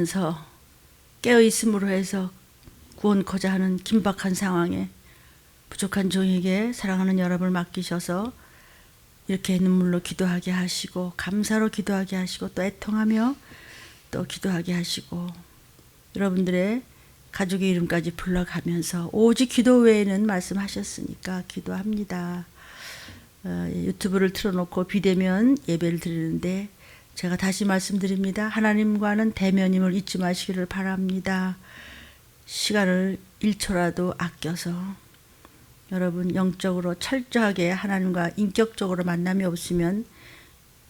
자면서 깨어있음으로 해서 구원코자 하는 긴박한 상황에 부족한 종에게 사랑하는 여러분을 맡기셔서 이렇게 눈물로 기도하게 하시고 감사로 기도하게 하시고 또 애통하며 또 기도하게 하시고 여러분들의 가족의 이름까지 불러가면서 오직 기도 외에는 말씀하셨으니까 기도합니다. 유튜브를 틀어놓고 비대면 예배를 드리는데 제가 다시 말씀드립니다. 하나님과는 대면임을 잊지 마시기를 바랍니다. 시간을 1초라도 아껴서 여러분 영적으로 철저하게 하나님과 인격적으로 만남이 없으면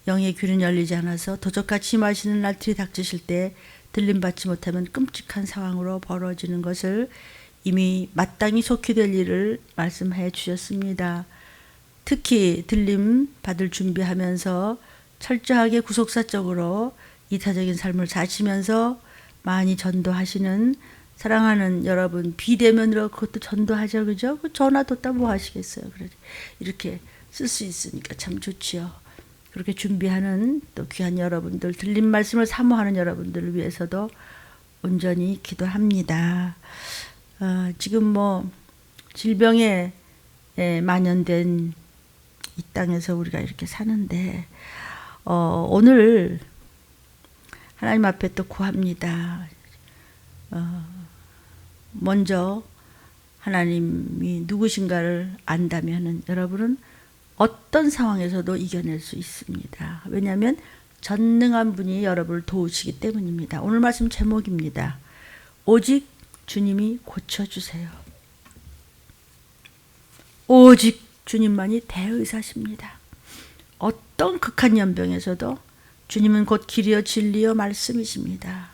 영의 귀는 열리지 않아서 도적같이 임하시는 날들이 닥치실 때 들림받지 못하면 끔찍한 상황으로 벌어지는 것을 이미 마땅히 속히 될 일을 말씀해 주셨습니다. 특히 들림 받을 준비하면서 철저하게 구속사적으로 이타적인 삶을 사시면서 많이 전도하시는 사랑하는 여러분 비대면으로 그것도 전도하죠. 그죠? 전화도 따 뭐 하시겠어요. 그래 이렇게 쓸 수 있으니까 참 좋지요. 그렇게 준비하는 또 귀한 여러분들 들린 말씀을 사모하는 여러분들을 위해서도 온전히 기도합니다. 지금 뭐 질병에 만연된 이 땅에서 우리가 이렇게 사는데 오늘 하나님 앞에 또 구합니다. 먼저 하나님이 누구신가를 안다면 여러분은 어떤 상황에서도 이겨낼 수 있습니다. 왜냐하면 전능한 분이 여러분을 도우시기 때문입니다. 오늘 말씀 제목입니다. 오직 주님이 고쳐주세요. 오직 주님만이 대의사십니다. 어떤 극한 연병에서도 주님은 곧 길이요 진리요 말씀이십니다.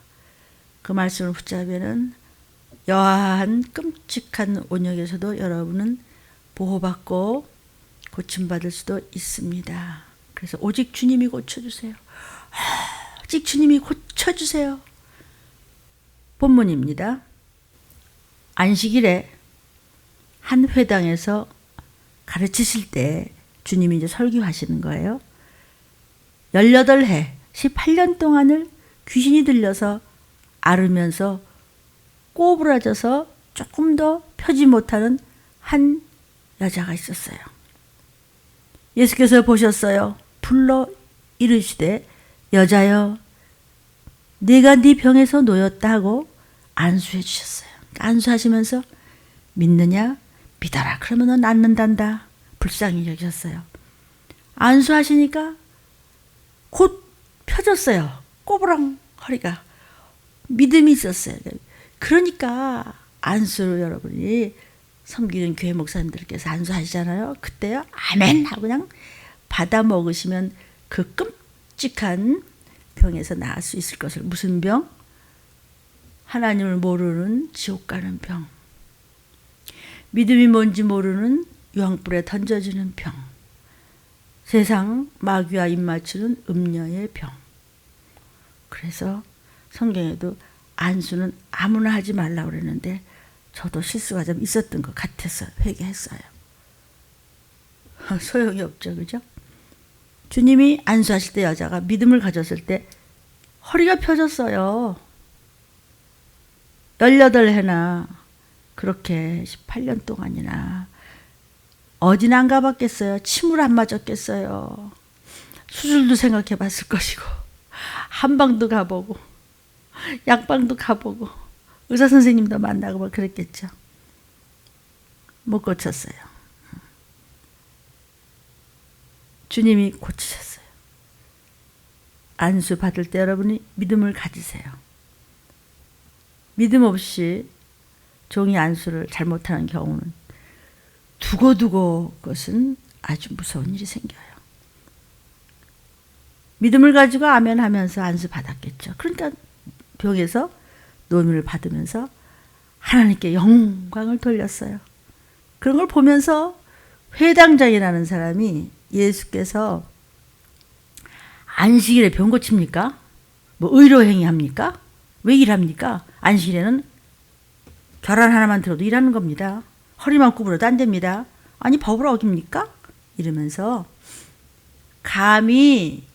그 말씀을 붙잡으면 여하한 끔찍한 온역에서도 여러분은 보호받고 고침받을 수도 있습니다. 그래서 오직 주님이 고쳐주세요. 오직 주님이 고쳐주세요. 본문입니다. 안식일에 한 회당에서 가르치실 때 주님이 이제 설교하시는 거예요. 18해, 18년 동안을 귀신이 들려서 앓으면서 꼬부라져서 조금 더 펴지 못하는 한 여자가 있었어요. 예수께서 보셨어요. 불러 이르시되 여자여 네가 네 병에서 놓였다 하고 안수해 주셨어요. 안수하시면서 믿느냐? 믿어라. 그러면 너 낫는단다. 불쌍히 여기셨어요. 안수하시니까 곧 펴졌어요. 꼬부랑 허리가. 믿음이 있었어요. 그러니까 안수를 여러분이 섬기는 교회 목사님들께서 안수하시잖아요. 그때요. 아멘 하고 그냥 받아 먹으시면 그 끔찍한 병에서 나을 수 있을 것을. 무슨 병? 하나님을 모르는 지옥 가는 병. 믿음이 뭔지 모르는 유황불에 던져지는 병. 세상 마귀와 입맞추는 음녀의 병. 그래서 성경에도 안수는 아무나 하지 말라고 그랬는데 저도 실수가 좀 있었던 것 같아서 회개했어요. 소용이 없죠. 그죠? 주님이 안수하실 때 여자가 믿음을 가졌을 때 허리가 펴졌어요. 18해나 그렇게 18년 동안이나 어디나 안 가봤겠어요. 침을 안 맞았겠어요. 수술도 생각해 봤을 것이고 한방도 가보고 약방도 가보고 의사 선생님도 만나고 뭐 그랬겠죠. 못 고쳤어요. 주님이 고치셨어요. 안수 받을 때 여러분이 믿음을 가지세요. 믿음 없이 종이 안수를 잘못하는 경우는 두고두고 그것은 아주 무서운 일이 생겨요. 믿음을 가지고 아멘 하면서 안수 받았겠죠. 그러니까 병에서 노임을 받으면서 하나님께 영광을 돌렸어요. 그런 걸 보면서 회당장이라는 사람이 예수께서 안식일에 병 고칩니까? 뭐 의료행위 합니까? 왜 일합니까? 안식일에는 결혼 하나만 들어도 일하는 겁니다. 허리만 구부려도 안 됩니다. 아니 법을 어깁니까? 이러면서 감히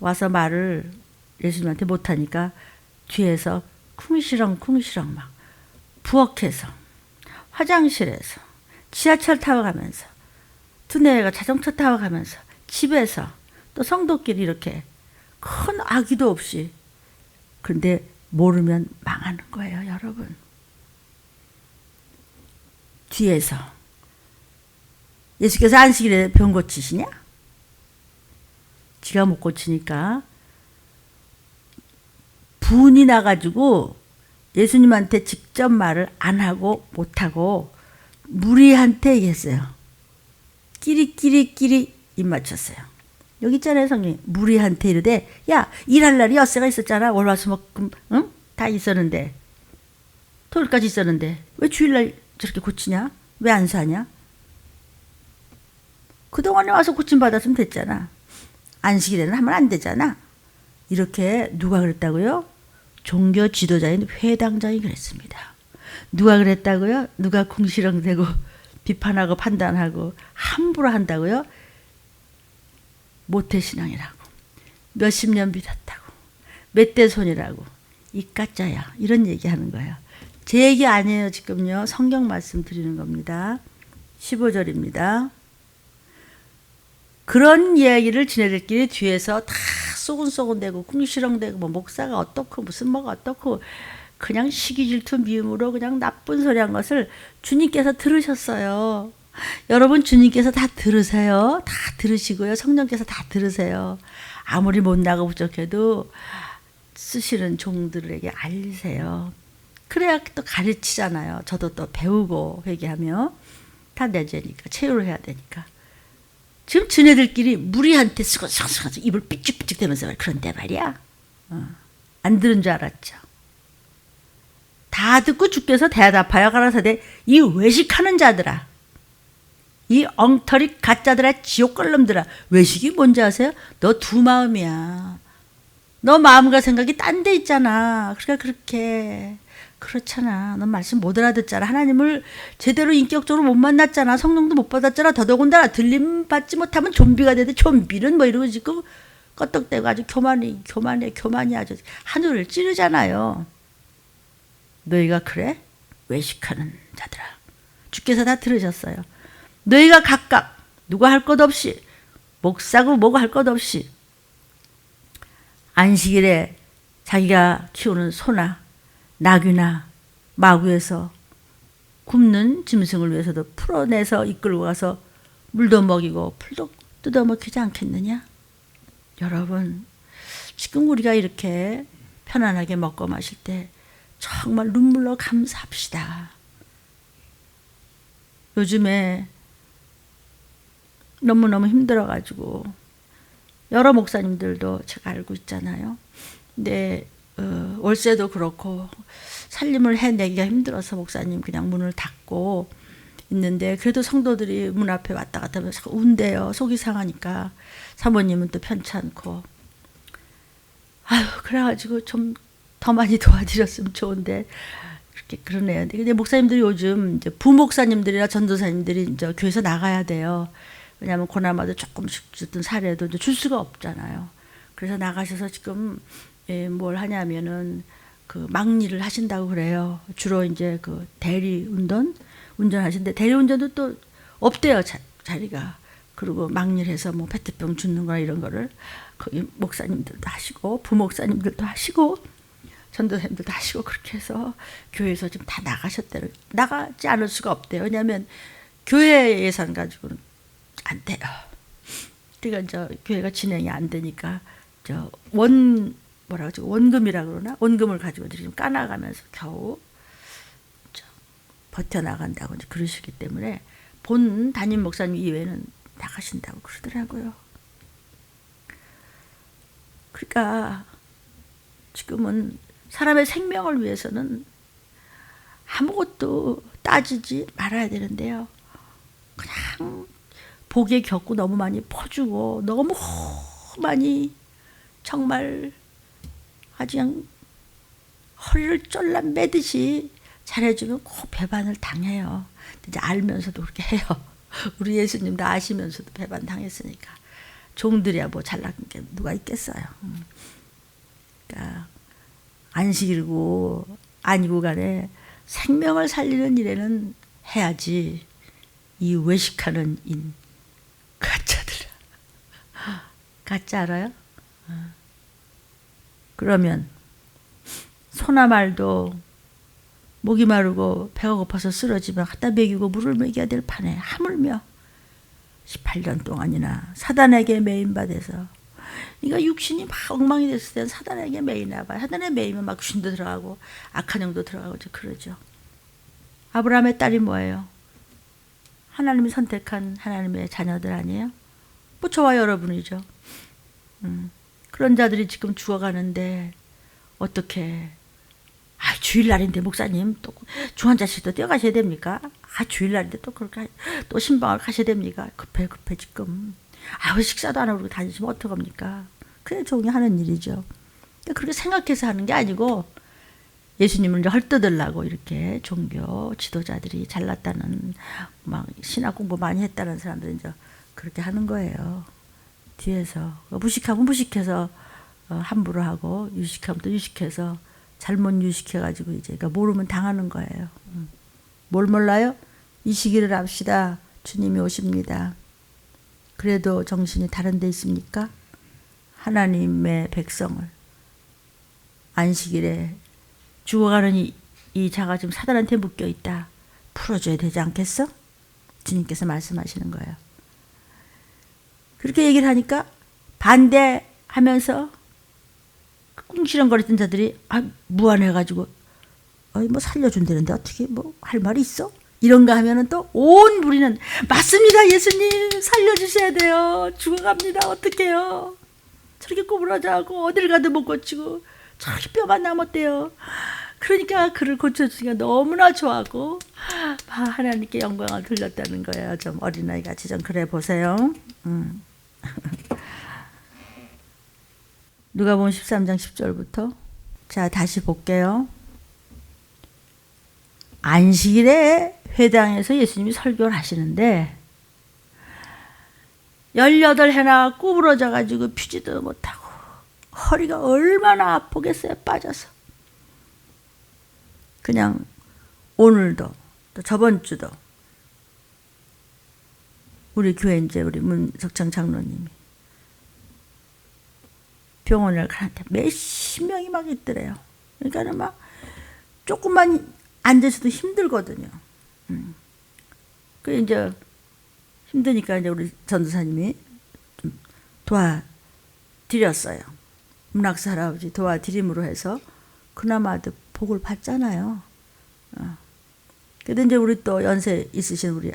와서 말을 예수님한테 못하니까 뒤에서 쿵시렁쿵시렁 막 부엌에서 화장실에서 지하철 타고 가면서 두뇌가 자동차 타고 가면서 집에서 또 성도끼리 이렇게 큰 악의도 없이. 그런데 모르면 망하는 거예요, 여러분. 뒤에서 예수께서 안식일에 병 고치시냐? 지가 못 고치니까 분이 나가지고 예수님한테 직접 말을 안 하고 못하고 무리한테 얘기했어요. 끼리끼리 입 맞췄어요. 여기 있잖아요, 성령님. 무리한테 이르되, 야, 일할 날이 엿새가 있었잖아. 월화수목금, 응? 다 있었는데, 토요일까지 있었는데 왜 주일날 저렇게 고치냐? 왜 안 사냐? 그동안에 와서 고침받았으면 됐잖아. 안식일에는 하면 안 되잖아. 이렇게 누가 그랬다고요? 종교 지도자인 회당장이 그랬습니다. 누가 그랬다고요? 누가 궁시렁대고 비판하고 판단하고 함부로 한다고요? 모태신앙이라고, 몇십 년 믿었다고, 멧돼손이라고, 이까짜야, 이런 얘기하는 거예요. 제 얘기 아니에요. 지금요, 성경 말씀 드리는 겁니다. 15절입니다. 그런 이야기를 지네들끼리 뒤에서 다 쏘근쏘근대고 궁시렁대고 뭐 목사가 어떻고 무슨 뭐가 어떻고 그냥 시기질투 미움으로 그냥 나쁜 소리 한 것을 주님께서 들으셨어요. 여러분, 주님께서 다 들으세요. 다 들으시고요. 성령께서 다 들으세요. 아무리 못나고 부족해도 쓰시는 종들에게 알리세요. 그래야 또 가르치잖아요. 저도 또 배우고 회개하며 다 내 죄니까, 체유를 해야 되니까. 지금 지네들끼리 무리한테 쓰고 입을 삐죽삐죽 대면서 그런데 말이야. 안 들은 줄 알았죠. 다 듣고 주께서 대답하여 가라사대, 이 외식하는 자들아, 이 엉터리 가짜들아, 지옥갈 놈들아. 외식이 뭔지 아세요? 너 두 마음이야. 너 마음과 생각이 딴 데 있잖아. 그러니까 그렇게 그렇잖아. 넌 말씀 못 알아듣잖아. 하나님을 제대로 인격적으로 못 만났잖아. 성령도 못 받았잖아. 더더군다나 들림 받지 못하면 좀비가 되는데, 좀비는 뭐 이러고 지금 껐떡대고 아주 교만이 아주 하늘을 찌르잖아요. 너희가 그래? 외식하는 자들아. 주께서 다 들으셨어요. 너희가 각각 누가 할 것 없이, 목사고 뭐고 할 것 없이 안식일에 자기가 키우는 소나 나귀나 마구에서 굶는 짐승을 위해서도 풀어내서 이끌고 가서 물도 먹이고 풀도 뜯어먹히지 않겠느냐? 여러분, 지금 우리가 이렇게 편안하게 먹고 마실 때 정말 눈물로 감사합시다. 요즘에 너무너무 힘들어가지고 여러 목사님들도 제가 알고 있잖아요. 근데 월세도 그렇고 살림을 해내기가 힘들어서 목사님 그냥 문을 닫고 있는데, 그래도 성도들이 문 앞에 왔다 갔다 하면서 자꾸 운대요. 속이 상하니까. 사모님은 또 편찮고. 아유, 그래가지고 좀 더 많이 도와드렸으면 좋은데 그렇게 그러네요. 근데 목사님들이 요즘 이제 부목사님들이나 전도사님들이 이제 교회에서 나가야 돼요. 왜냐하면 고나마도 조금씩 주던 사례도 이제 줄 수가 없잖아요. 그래서 나가셔서 지금 뭘 하냐면은 그 막일을 하신다고 그래요. 주로 이제 그 대리 운전하시는데, 대리 운전도 또 없대요, 자리가. 그리고 막일해서 뭐 페트병 줍는 거나 이런 거를 거기 목사님들도 하시고 부목사님들도 하시고 전도사님들도 하시고, 그렇게 해서 교회에서 지금 다 나가셨대요. 나가지 않을 수가 없대요. 왜냐하면 교회 예산 가지고는 안 돼요. 그러니까 교회가 진행이 안 되니까 원금이라 그러나, 원금을 가지고 지금 까나가면서 겨우 버텨나간다고 이제 그러시기 때문에 본 담임 목사님 이외에는 나가신다고 그러더라고요. 그러니까 지금은 사람의 생명을 위해서는 아무것도 따지지 말아야 되는데요. 그냥 복의 격구 너무 많이 퍼주고 너무 많이 정말 아주 그냥 허리를 쫄란 매듯이 잘해주면 꼭 배반을 당해요. 이제 알면서도 그렇게 해요. 우리 예수님도 아시면서도 배반 당했으니까. 종들이야 뭐 잘난 게 누가 있겠어요. 그러니까 안식일이고 아니고 간에 생명을 살리는 일에는 해야지. 이 외식하는 인 가짜들. 가짜 알아요? 그러면 소나 말도 목이 마르고 배가 고파서 쓰러지면 갖다 먹이고 물을 먹여야 될 판에 하물며 18년 동안이나 사단에게 매인받아서 그러니까 육신이 막 엉망이 됐을 때는 사단에게 매이나 봐. 사단에 매이면 막 귀신도 들어가고 악한 영도 들어가고 그러죠. 아브라함의 딸이 뭐예요? 하나님이 선택한 하나님의 자녀들 아니에요? 뭐 저와 여러분이죠. 그런 자들이 지금 죽어가는데 어떻게 주일날인데 목사님 또 중환자실도 뛰어가셔야 됩니까? 주일날인데 또 그렇게 또 신방을 가셔야 됩니까? 급해 지금. 식사도 안 하고 다니시면 어떡합니까? 그냥 종이 하는 일이죠. 그렇게 생각해서 하는 게 아니고 예수님을 이제 헐뜯으려고 이렇게 종교 지도자들이 잘났다는 막 신학 공부 많이 했다는 사람들이 이제 그렇게 하는 거예요. 뒤에서 무식하면 무식해서 함부로 하고 유식하면 또 유식해서 잘못 유식해가지고 이제 그러니까 모르면 당하는 거예요. 뭘 몰라요? 이 시기를 합시다. 주님이 오십니다. 그래도 정신이 다른 데 있습니까? 하나님의 백성을 안식일에 죽어가는 이 자가 지금 사단한테 묶여 있다. 풀어줘야 되지 않겠어? 주님께서 말씀하시는 거예요. 그렇게 얘기를 하니까 반대하면서 꿍시렁거리던 자들이 무안해가지고 뭐 살려준다는데 어떻게 뭐 할 말이 있어? 이런가 하면은 또 온 무리는 맞습니다. 예수님 살려주셔야 돼요. 죽어갑니다. 어떡해요? 저렇게 꼬부라져하고 어딜 가도 못 고치고 저렇게 뼈만 남았대요. 그러니까 그를 고쳐주니까 너무나 좋아하고 하나님께 영광을 돌렸다는 거예요. 좀 어린아이 같이 좀 그래 보세요. 누가복음 13장 10절부터 자 다시 볼게요. 안식일에 회당에서 예수님이 설교를 하시는데 18해나 구부러져 가지고 피지도 못하고 허리가 얼마나 아프겠어요. 빠져서. 그냥 오늘도 또 저번 주도 우리 교회 이제 우리 문석창 장로님이 병원을 가는데 몇십 명이 막 있더래요. 그러니까는 막 조금만 앉아서도 힘들거든요. 그 이제 힘드니까 이제 우리 전도사님이 좀 도와드렸어요. 문학사 할아버지 도와드림으로 해서 그나마도 복을 받잖아요. 그런데 이제 우리 또 연세 있으신 우리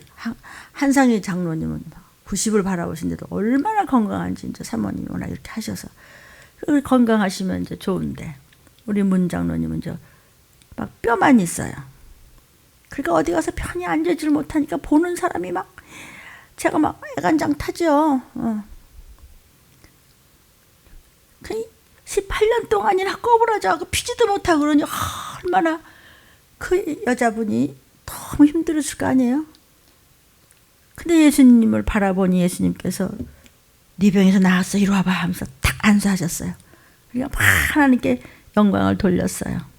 한상희 장로님은 90을 바라보신데도 얼마나 건강한지 이제 사모님이 워낙 이렇게 하셔서 건강하시면 이제 좋은데 우리 문 장로님은 막 뼈만 있어요. 그러니까 어디 가서 편히 앉아지를 못하니까 보는 사람이 막 제가 막 애간장 타죠. 18년 동안이나 꼬부라져하고 피지도 못하고 그러니 얼마나 그 여자분이 너무 힘들었을 거 아니에요. 근데 예수님을 바라보니 예수님께서 네 병에서 나왔어 이리 와봐 하면서 탁 안수하셨어요. 그러니까 막 하나님께 영광을 돌렸어요.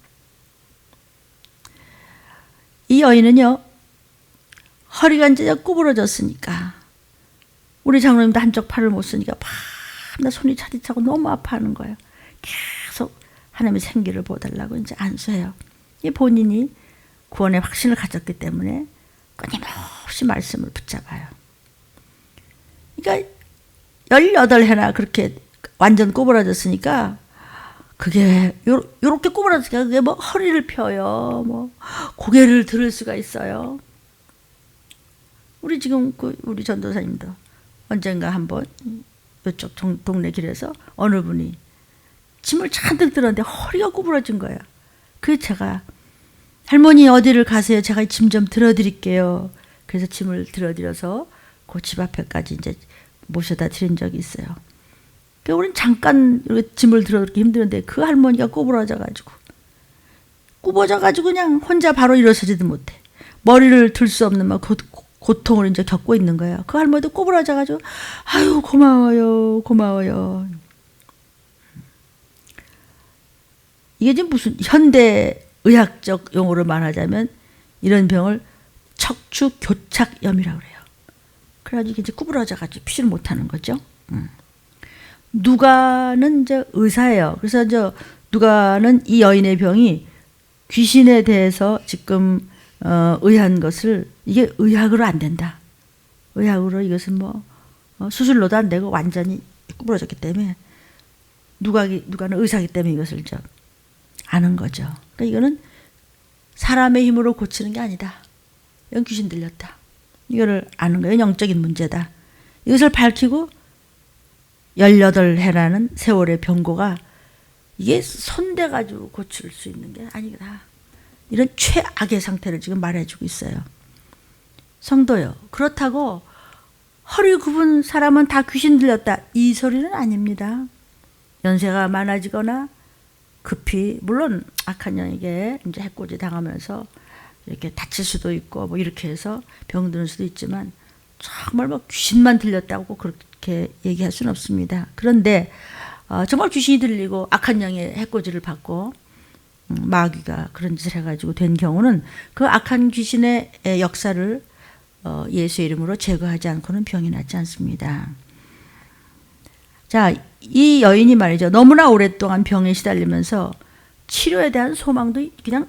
이 여인은요 허리가 이제 구부러졌으니까 우리 장로님도 한쪽 팔을 못 쓰니까 밤낮 손이 차디차고 너무 아파하는 거예요. 계속 하나님의 생기를 보달라고 이제 안수해요. 이 본인이 구원의 확신을 가졌기 때문에 끊임없이 말씀을 붙잡아요. 그러니까 18해나 그렇게 완전 구부러졌으니까 그게 요렇게 구부러졌으니까 그게 뭐 허리를 펴요. 뭐 고개를 들을 수가 있어요. 우리 지금 우리 전도사님도 언젠가 한번 이쪽 동네 길에서 어느 분이 짐을 잔뜩 들었는데 허리가 구부러진 거예요. 그래서 제가 할머니 어디를 가세요? 제가 짐 좀 들어드릴게요. 그래서 짐을 들어드려서 그 집 앞에까지 이제 모셔다 드린 적이 있어요. 그러니까 우리는 잠깐 이렇게 짐을 들어드리기 힘드는데 그 할머니가 구부러져가지고 그냥 혼자 바로 일어서지도 못해. 머리를 들 수 없는 막 고통을 이제 겪고 있는 거예요. 그 할머니도 구부러져가지고 아유 고마워요. 이게 지금 무슨 현대 의학적 용어로 말하자면 이런 병을 척추교착염이라고 그래요. 그래가지고 이제 구부러져가지고 피질 못하는 거죠. 누가는 이제 의사예요. 그래서 누가는 이 여인의 병이 귀신에 대해서 지금 의한 것을 이게 의학으로 안 된다. 의학으로 이것은 뭐 수술로도 안 되고 완전히 구부러졌기 때문에 누가는 의사이기 때문에 이것을 아는 거죠. 그러니까 이거는 사람의 힘으로 고치는 게 아니다. 이건 귀신 들렸다. 이거를 아는 거예요. 영적인 문제다. 이것을 밝히고 18해라는 세월의 병고가 이게 손대가지고 고칠 수 있는 게 아니다. 이런 최악의 상태를 지금 말해주고 있어요. 성도요. 그렇다고 허리 굽은 사람은 다 귀신 들렸다. 이 소리는 아닙니다. 연세가 많아지거나 급히 물론 악한 영에게 이제 해코지 당하면서 이렇게 다칠 수도 있고 뭐 이렇게 해서 병드는 수도 있지만 정말 뭐 귀신만 들렸다고 그렇게 얘기할 수는 없습니다. 그런데 정말 귀신이 들리고 악한 영의 해코지를 받고 마귀가 그런 짓을 해가지고 된 경우는 그 악한 귀신의 역사를 예수의 이름으로 제거하지 않고는 병이 낫지 않습니다. 자, 이 여인이 말이죠. 너무나 오랫동안 병에 시달리면서 치료에 대한 소망도 그냥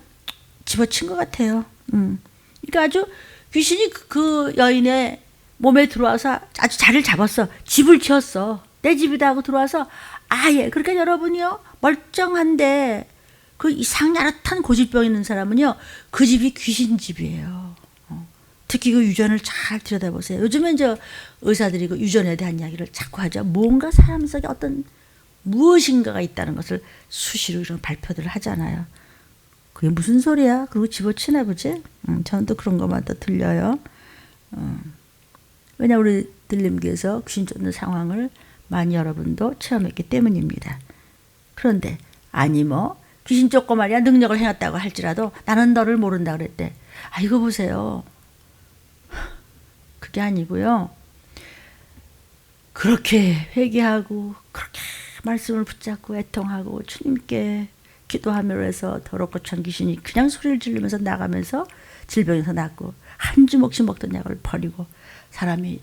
집어친 것 같아요. 그러니까 아주 귀신이 그 여인의 몸에 들어와서 아주 자리를 잡았어. 집을 지었어. 내 집이다 하고 들어와서 아예. 그러니까 여러분이요. 멀쩡한데 그 이상 야릇한 고질병 있는 사람은요. 그 집이 귀신 집이에요. 특히 그 유전을 잘 들여다보세요. 요즘엔 의사들이 그 유전에 대한 이야기를 자꾸 하죠. 뭔가 사람 속에 어떤 무엇인가가 있다는 것을 수시로 이런 발표들을 하잖아요. 그게 무슨 소리야? 그리고 집어치나 보지? 저는 또 그런 것만 또 들려요. 왜냐 우리 들림교에서 귀신 쫓는 상황을 많이 여러분도 체험했기 때문입니다. 그런데 아니 뭐 귀신 쫓고 말이야 능력을 행했다고 할지라도 나는 너를 모른다 그랬대. 아 이거 보세요. 그게 아니고요. 그렇게 회개하고 그렇게 말씀을 붙잡고 애통하고 주님께 기도하며 해서 더럽고 찬 귀신이 그냥 소리를 지르면서 나가면서 질병에서 낫고 한 주먹씩 먹던 약을 버리고 사람이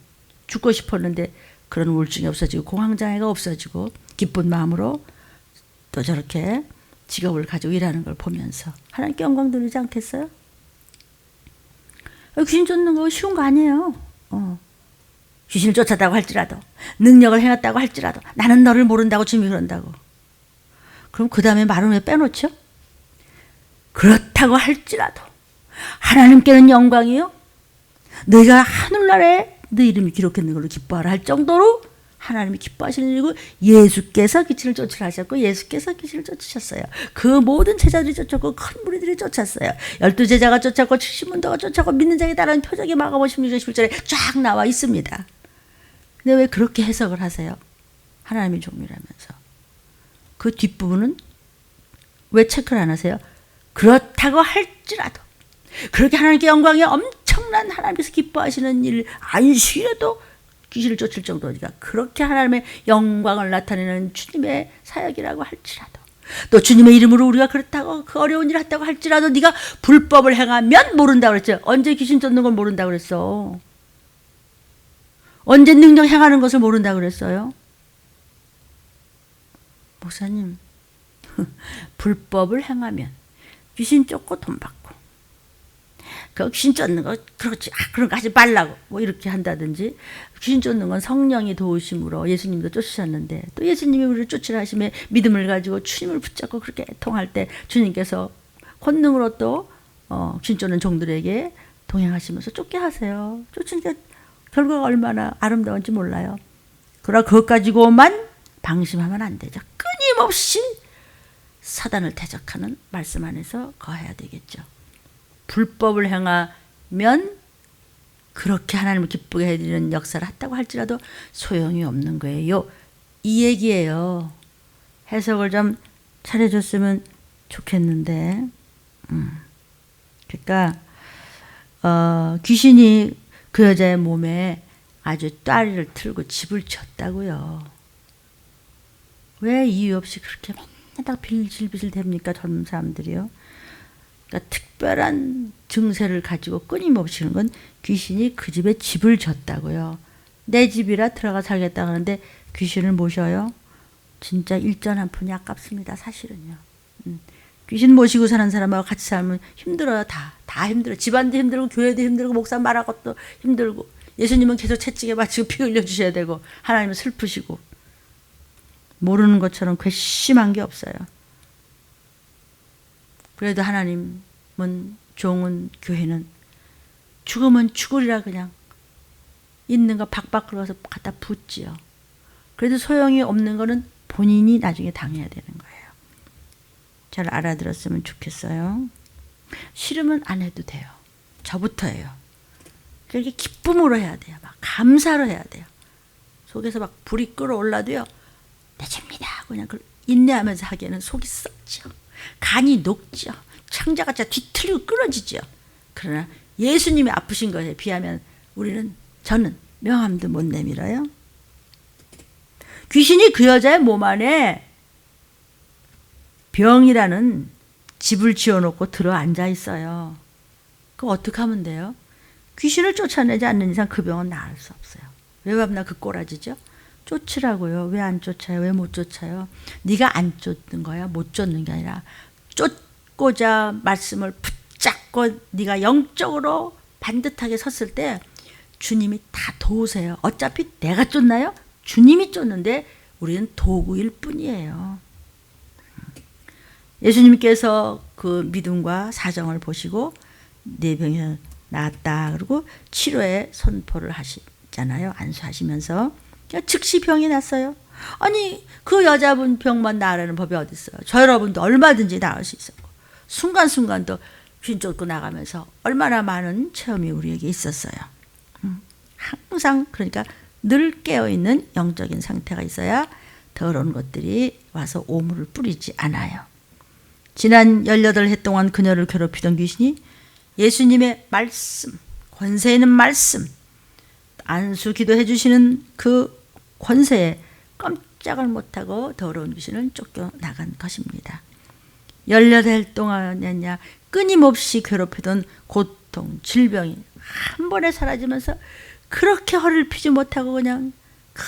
죽고 싶었는데 그런 우울증이 없어지고 공황장애가 없어지고 기쁜 마음으로 또 저렇게 직업을 가지고 일하는 걸 보면서 하나님께 영광 돌리지 않겠어요? 귀신 쫓는 거 쉬운 거 아니에요. 귀신을 쫓았다고 할지라도 능력을 행했다고 할지라도 나는 너를 모른다고 주님이 그런다고. 그럼 그 다음에 말은 왜 빼놓죠? 그렇다고 할지라도 하나님께는 영광이요. 너희가 하늘나라에 너 이름이 기록했는 걸로 기뻐하라 할 정도로 하나님이 기뻐하시는 일이고 예수께서 귀신을 쫓으라 하셨고 예수께서 귀신을 쫓으셨어요. 그 모든 제자들이 쫓았고 큰 무리들이 쫓았어요. 12제자가 쫓았고 70문도가 쫓았고 믿는 자에 따른 표적이 마가복음 16장 11절에 쫙 나와 있습니다. 근데 왜 그렇게 해석을 하세요? 하나님의 종류라면서. 그 뒷부분은 왜 체크를 안 하세요? 그렇다고 할지라도 그렇게 하나님께 영광이 엄청난 하나님께서 기뻐하시는 일 안식이라도 귀신을 쫓을 정도니까 그렇게 하나님의 영광을 나타내는 주님의 사역이라고 할지라도 또 주님의 이름으로 우리가 그렇다고 그 어려운 일을 했다고 할지라도 네가 불법을 행하면 모른다고 그랬죠. 언제 귀신 쫓는 걸 모른다고 그랬어? 언제 능력 행하는 것을 모른다고 그랬어요? 목사님 불법을 행하면 귀신 쫓고 돈 받고 그 귀신 쫓는 거 그렇지 그런 거 하지 말라고 뭐 이렇게 한다든지 귀신 쫓는 건 성령이 도우심으로 예수님도 쫓으셨는데 또 예수님이 우리를 쫓으라 하심에 믿음을 가지고 주님을 붙잡고 그렇게 통할 때 주님께서 권능으로 또 귀신 쫓는 종들에게 동행하시면서 쫓게 하세요. 쫓으니까 결과가 얼마나 아름다운지 몰라요. 그러나 그것 가지고만 방심하면 안 되죠. 끊임없이 사단을 대적하는 말씀 안에서 거해야 되겠죠. 불법을 행하면 그렇게 하나님을 기쁘게 해드리는 역사를 했다고 할지라도 소용이 없는 거예요. 이 얘기예요. 해석을 좀 잘해줬으면 좋겠는데 그러니까 귀신이 그 여자의 몸에 아주 따리를 틀고 집을 쳤다고요. 왜 이유 없이 그렇게 딱 빌질빌질 됩니까? 젊은 사람들이요. 그러니까 특별한 증세를 가지고 끊임없이 하는 건 귀신이 그 집에 집을 졌다고요. 내 집이라 들어가 살겠다 하는데 귀신을 모셔요. 진짜 일전 한 푼이 아깝습니다. 사실은요. 귀신 모시고 사는 사람하고 같이 살면 힘들어요. 다 힘들어. 집안도 힘들고 교회도 힘들고 목사 말할 것도 힘들고 예수님은 계속 채찍에 맞추고 피 흘려주셔야 되고 하나님은 슬프시고 모르는 것처럼 괘씸한 게 없어요. 그래도 하나님은 종은 교회는 죽으면 죽으리라 그냥 있는 거 박박 긁어서 갖다 붓지요. 그래도 소용이 없는 거는 본인이 나중에 당해야 되는 거예요. 잘 알아들었으면 좋겠어요. 싫으면 안 해도 돼요. 저부터예요. 그렇게 기쁨으로 해야 돼요. 막 감사로 해야 돼요. 속에서 막 불이 끓어올라도요. 내 집니다. 그냥 인내하면서 하기에는 속이 썩죠. 간이 녹죠. 창자가 뒤틀리고 끊어지죠. 그러나 예수님이 아프신 것에 비하면 저는 명함도 못 내밀어요. 귀신이 그 여자의 몸 안에 병이라는 집을 지어놓고 들어 앉아 있어요. 그럼 어떻게 하면 돼요? 귀신을 쫓아내지 않는 이상 그 병은 나을 수 없어요. 왜 밤낮 그 꼬라지죠? 쫓으라고요. 왜 안 쫓아요? 왜 못 쫓아요? 네가 안 쫓는 거야. 못 쫓는 게 아니라 쫓고자 말씀을 붙잡고 네가 영적으로 반듯하게 섰을 때 주님이 다 도우세요. 어차피 내가 쫓나요? 주님이 쫓는데 우리는 도구일 뿐이에요. 예수님께서 그 믿음과 사정을 보시고 내 병이 나았다. 그리고 치료의 선포를 하시잖아요. 안수하시면서 즉시 병이 났어요. 아니 그 여자분 병만 나으라는 법이 어디 있어요. 저 여러분도 얼마든지 나을 수 있었고 순간순간도 귀신 쫓고 나가면서 얼마나 많은 체험이 우리에게 있었어요. 항상 그러니까 늘 깨어있는 영적인 상태가 있어야 더러운 것들이 와서 오물을 뿌리지 않아요. 지난 18해 동안 그녀를 괴롭히던 귀신이 예수님의 말씀, 권세 있는 말씀, 안수 기도해 주시는 그 권세에 깜짝을 못하고 더러운 귀신은 쫓겨나간 것입니다. 18해 동안이냐 끊임없이 괴롭히던 고통, 질병이 한 번에 사라지면서 그렇게 허리를 펴지 못하고 그냥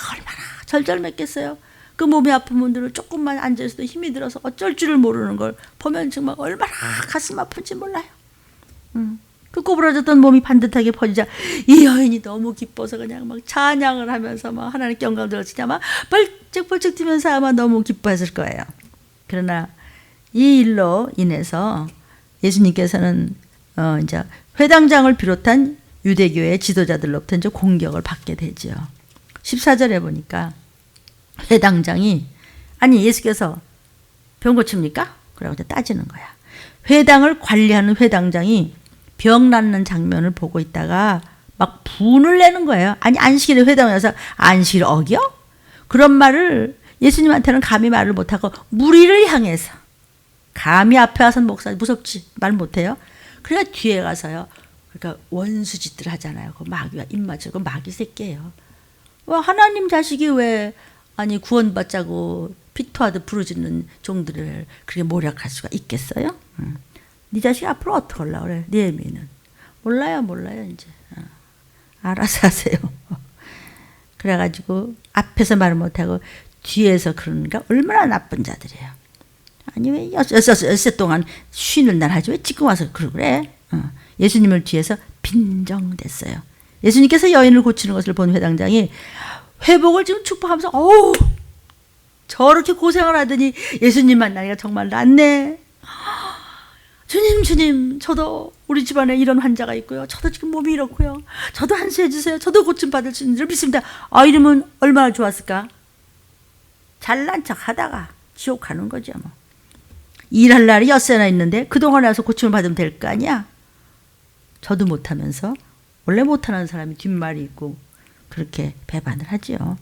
얼마나 절절맸겠어요. 그 몸이 아픈 분들은 조금만 앉아있어도 힘이 들어서 어쩔 줄을 모르는 걸 보면 정말 얼마나 가슴 아픈지 몰라요. 그 꼬부라졌던 몸이 반듯하게 퍼지자 이 여인이 너무 기뻐서 그냥 막 찬양을 하면서 막 하나님께 영광 들었으냐 막 벌쩍벌쩍 뛰면서 아마 너무 기뻐했을 거예요. 그러나 이 일로 인해서 예수님께서는 이제 회당장을 비롯한 유대교의 지도자들로부터 이제 공격을 받게 되죠. 14절에 보니까 회당장이 아니 예수께서 병 고칩니까? 그러고 이제 따지는 거야. 회당을 관리하는 회당장이 병 낫는 장면을 보고 있다가 막 분을 내는 거예요. 아니 안식일에 회당에 와서 안식일 어겨? 그런 말을 예수님한테는 감히 말을 못하고 무리를 향해서 감히 앞에 와서 목사 무섭지 말 못해요. 그러니까 뒤에 가서요. 그러니까 원수짓들 하잖아요. 그 마귀와 입맞추고 마귀 새끼예요. 와 하나님 자식이 왜 아니 구원받자고 피토하듯 부르짖는 종들을 그렇게 모략할 수가 있겠어요? 네 자식 앞으로 어떻게 하려고 그래? 네 애미는 몰라요 이제 알아서 하세요. 그래가지고 앞에서 말을 못하고 뒤에서 그러니까 얼마나 나쁜 자들이에요. 아니 왜 여섯 동안 쉬는 날 하지 왜 지금 와서 그래? 예수님을 뒤에서 빈정댔어요. 예수님께서 여인을 고치는 것을 본 회당장이 회복을 지금 축복하면서 어우 저렇게 고생을 하더니 예수님 만나니까 정말 낫네. 주님 저도 우리 집안에 이런 환자가 있고요. 저도 지금 몸이 이렇고요. 저도 안수해 주세요. 저도 고침 받을 수 있는 줄 믿습니다. 이러면 얼마나 좋았을까. 잘난 척 하다가 지옥 가는 거죠. 뭐. 일할 날이 엿새나 있는데 그동안에 와서 고침을 받으면 될 거 아니야. 저도 못하면서 원래 못하는 사람이 뒷말이 있고 그렇게 배반을 하지요.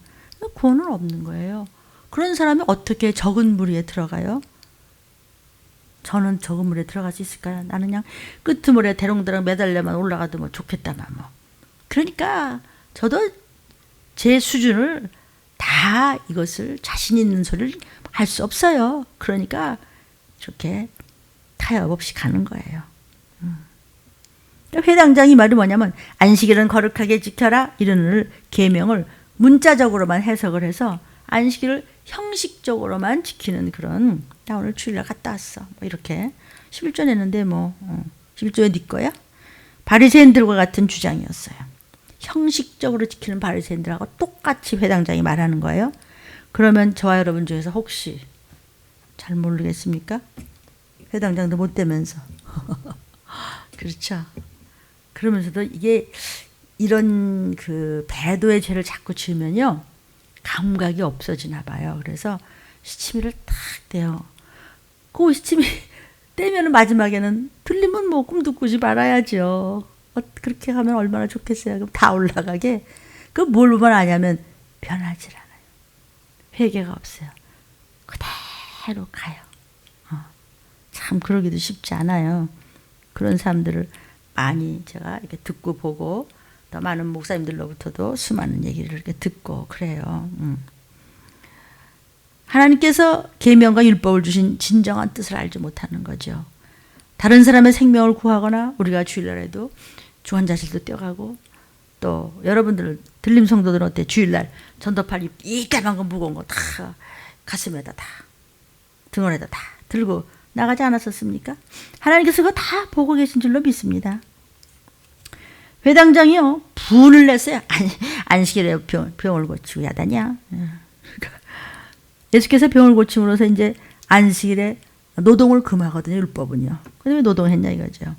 구원은 없는 거예요. 그런 사람이 어떻게 적은 무리에 들어가요? 저는 적은 물에 들어갈 수 있을까요? 나는 그냥 끄트물에 대롱대롱 매달려만 올라가도 뭐 좋겠다만 뭐. 그러니까 저도 제 수준을 다 이것을 자신 있는 소리를 할 수 없어요. 그러니까 저렇게 타협 없이 가는 거예요. 회당장이 말이 뭐냐면 안식일은 거룩하게 지켜라 이런 계명을 문자적으로만 해석을 해서 안식일을 형식적으로만 지키는 그런, 나 오늘 주일날 갔다 왔어 뭐 이렇게 11조 냈는데 11조에 네 거야? 바리새인들과 같은 주장이었어요. 형식적으로 지키는 바리새인들하고 똑같이 회당장이 말하는 거예요. 그러면 저와 여러분 중에서 혹시 잘 모르겠습니까? 회당장도 못 되면서 그렇죠. 그러면서도 이게 이런 그 배도의 죄를 자꾸 지으면요 감각이 없어지나 봐요. 그래서 시치미를 탁 떼요. 그 시치미 떼면은 마지막에는 들리면 뭐 꿈도 꾸지 말아야죠. 그렇게 하면 얼마나 좋겠어요. 그럼 다 올라가게. 그 뭘 보면 아냐면 변하질 않아요. 회개가 없어요. 그대로 가요. 참 그러기도 쉽지 않아요. 그런 사람들을 많이 제가 이렇게 듣고 보고 더 많은 목사님들로부터도 수많은 얘기를 이렇게 듣고 그래요. 하나님께서 계명과 율법을 주신 진정한 뜻을 알지 못하는 거죠. 다른 사람의 생명을 구하거나 우리가 주일날에도 주한자실도 떼어가고 또 여러분들 들림 성도들은 어때? 주일날 전도팔 이까만 거 무거운 거 다 가슴에다 다 등원에다 다 들고 나가지 않았었습니까? 하나님께서 그거 다 보고 계신 줄로 믿습니다. 회당장이요 분을 냈어요. 안식일에 병을 고치고 야다냐. 예수께서 병을 고침으로써 이제 안식일에 노동을 금하거든요. 율법은요. 근데 왜 노동했냐 이거죠.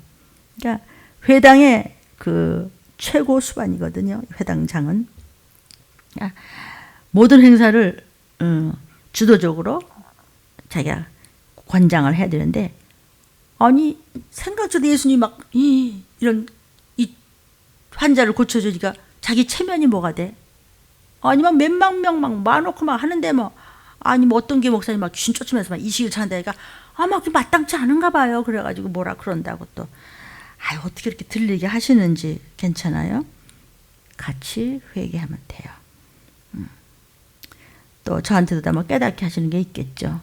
그러니까 회당의 그 최고 수반이거든요. 회당장은 모든 행사를 주도적으로 자기가 관장을 해야 되는데, 아니 생각조차 예수님이 막 이런 이 환자를 고쳐주니까 자기 체면이 뭐가 돼? 아니면 몇만 명 막 많고 막 하는데 뭐 아니 뭐 어떤 게 목사님 막 귀신 쫓으면서 막 이식을 찬다니까 막 마땅치 않은가 봐요. 그래가지고 뭐라 그런다고 또 어떻게 이렇게 들리게 하시는지. 괜찮아요? 같이 회개하면 돼요. 또 저한테도 다 뭐 깨닫게 하시는 게 있겠죠.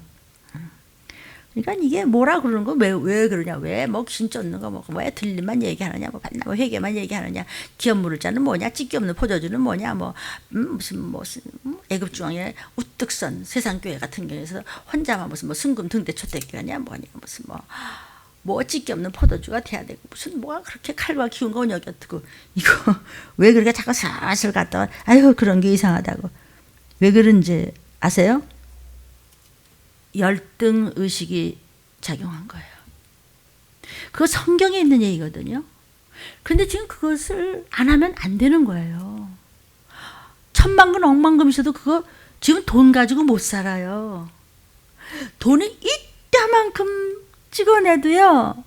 그러니까 이게 뭐라 그러는 거 왜 그러냐, 왜 뭐 귀신 쫓는 거 왜 들림만 얘기하느냐, 뭐 회개만 얘기하느냐, 기업 물을 자는 뭐냐, 찢기 없는 포도주는 뭐냐, 무슨 애굽 중앙에 우뚝 선 세상 교회 같은 경우에서 혼자만 무슨 승금 등대 촛대기가냐 뭐냐, 무슨 뭐 찢기 없는 포도주가 돼야 되고 무슨 뭐가 그렇게 칼과 기운 거 여겨두고 이거 왜 그렇게 자꾸 사슬 갔다가 그런 게 이상하다고. 왜 그런지 아세요? 열등 의식이 작용한 거예요. 그거 성경에 있는 얘기거든요. 그런데 지금 그것을 안 하면 안 되는 거예요. 천만금 억만금이셔도 그거 지금 돈 가지고 못 살아요. 돈이 이따만큼 찍어내도요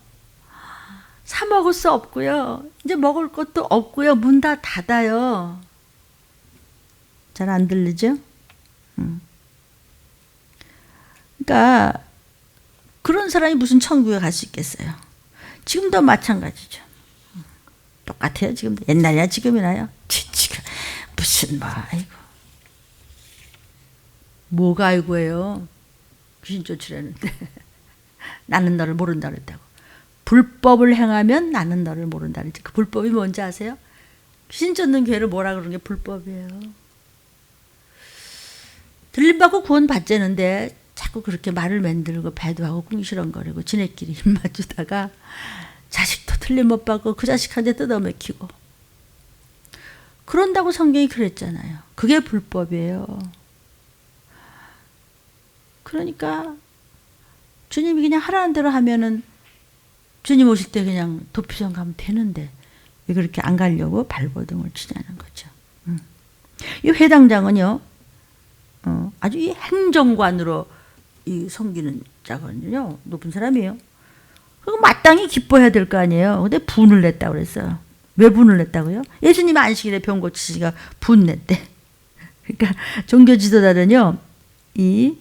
사 먹을 수 없고요, 이제 먹을 것도 없고요, 문 다 닫아요. 잘 안 들리죠? 그러니까 그런 사람이 무슨 천국에 갈 수 있겠어요? 지금도 마찬가지죠. 똑같아요. 지금도. 옛날이나 지금이나요. 지금 무슨 뭐가 아이고예요. 귀신 쫓으려는데 나는 너를 모른다 그랬다고. 불법을 행하면 나는 너를 모른다 그랬지. 그 불법이 뭔지 아세요? 귀신 쫓는 교회를 뭐라 그러는 게 불법이에요. 들림받고 구원 받자는데 자꾸 그렇게 말을 만들고 배도하고 궁시렁거리고 지네끼리 입 맞추다가 자식도 틀림 못 받고 그 자식한테 뜯어먹히고 그런다고 성경이 그랬잖아요. 그게 불법이에요. 그러니까 주님이 그냥 하라는 대로 하면은 주님 오실 때 그냥 도피성 가면 되는데 왜 그렇게 안 가려고 발버둥을 치냐는 거죠. 이 회당장은요 아주 이 행정관으로 이 섬기는 자거든요. 높은 사람이에요. 그거 마땅히 기뻐해야 될 거 아니에요. 근데 분을 냈다고 그랬어요. 왜 분을 냈다고요? 예수님이 안식일에 병 고치시니까 분 냈대. 그러니까 종교 지도자는요 이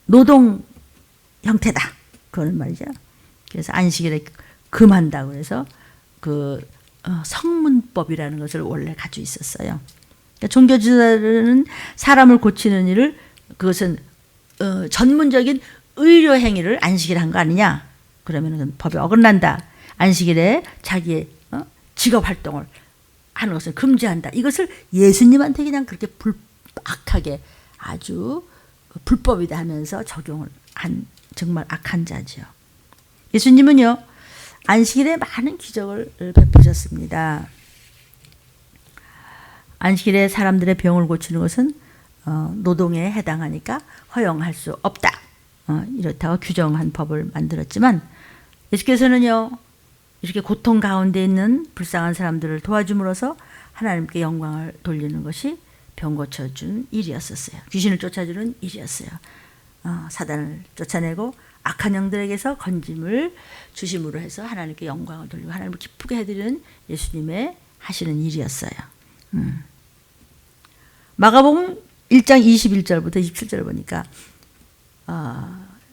노동 형태다 그런 말이죠. 그래서 안식일에 금한다고 해서 그 성문법이라는 것을 원래 가지고 있었어요. 그러니까 종교 지도자는 사람을 고치는 일을 그것은 전문적인 의료 행위를 안식일에 한 거 아니냐? 그러면 법에 어긋난다. 안식일에 자기의 직업 활동을 하는 것을 금지한다. 이것을 예수님한테 그냥 그렇게 악하게 아주 불법이다 하면서 적용을 한 정말 악한 자지요. 예수님은요, 안식일에 많은 기적을 베푸셨습니다. 안식일에 사람들의 병을 고치는 것은 노동에 해당하니까 허용할 수 없다. 이렇다고 규정한 법을 만들었지만 예수께서는요, 이렇게 고통 가운데 있는 불쌍한 사람들을 도와줌으로써 하나님께 영광을 돌리는 것이 병 고쳐준 일이었었어요. 귀신을 쫓아주는 일이었어요. 사단을 쫓아내고 악한 영들에게서 건짐을 주심으로 해서 하나님께 영광을 돌리고 하나님을 기쁘게 해드리는 예수님의 하시는 일이었어요. 마가복음 1장 21절부터 27절 보니까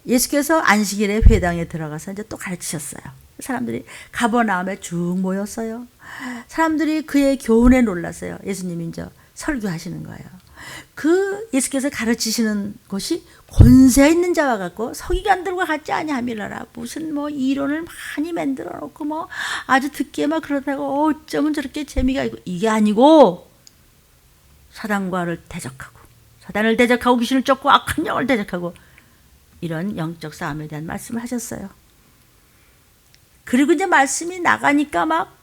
예수께서 안식일에 회당에 들어가서 이제 또 가르치셨어요. 사람들이 가버나움에 쭉 모였어요. 사람들이 그의 교훈에 놀랐어요. 예수님이 이제 설교하시는 거예요. 그 예수께서 가르치시는 것이 권세 있는 자와 같고 서기관들과 같지 아니함이라라. 무슨 뭐 이론을 많이 만들어 놓고 뭐 아주 듣기에만 그렇다고 어쩌면 저렇게 재미가 있고, 이게 아니고 사단과를 대적하고 사단을 대적하고 귀신을 쫓고 악한 영을 대적하고 이런 영적 싸움에 대한 말씀을 하셨어요. 그리고 이제 말씀이 나가니까 막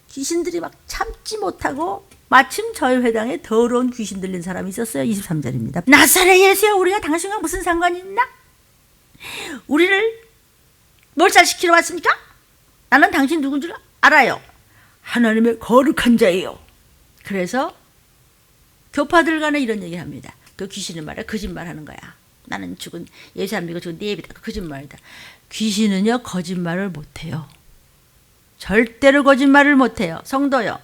귀신들이 막 참지 못하고 마침 저희 회당에 더러운 귀신 들린 사람이 있었어요. 23절입니다. 나사렛 예수야, 우리가 당신과 무슨 상관이 있나? 우리를 몰살시키러 왔습니까? 나는 당신 누군 줄 알아요. 하나님의 거룩한 자예요. 그래서 교파들 간에 이런 얘기를 합니다. 그 귀신은 말이야, 거짓말하는 거야. 나는 죽은 예수 안 믿고 죽은 네 애비다. 거짓말이다. 귀신은요, 거짓말을 못해요. 절대로 거짓말을 못해요. 성도요.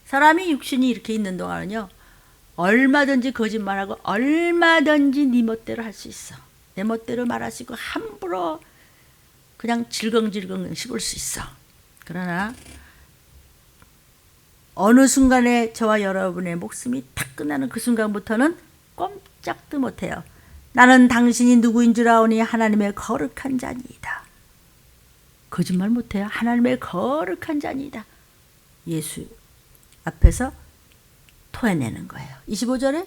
사람이 육신이 이렇게 있는 동안은요, 얼마든지 거짓말하고 얼마든지 네 멋대로 할 수 있어. 내 멋대로 말할 수 있고 함부로 그냥 질겅질겅 씹을 수 있어. 그러나 어느 순간에 저와 여러분의 목숨이 탁 끝나는 그 순간부터는 꼼짝도 못해요. 나는 당신이 누구인 줄 아오니 하나님의 거룩한 자니이다. 거짓말 못해요. 하나님의 거룩한 자니이다. 예수 앞에서 토해내는 거예요. 25절에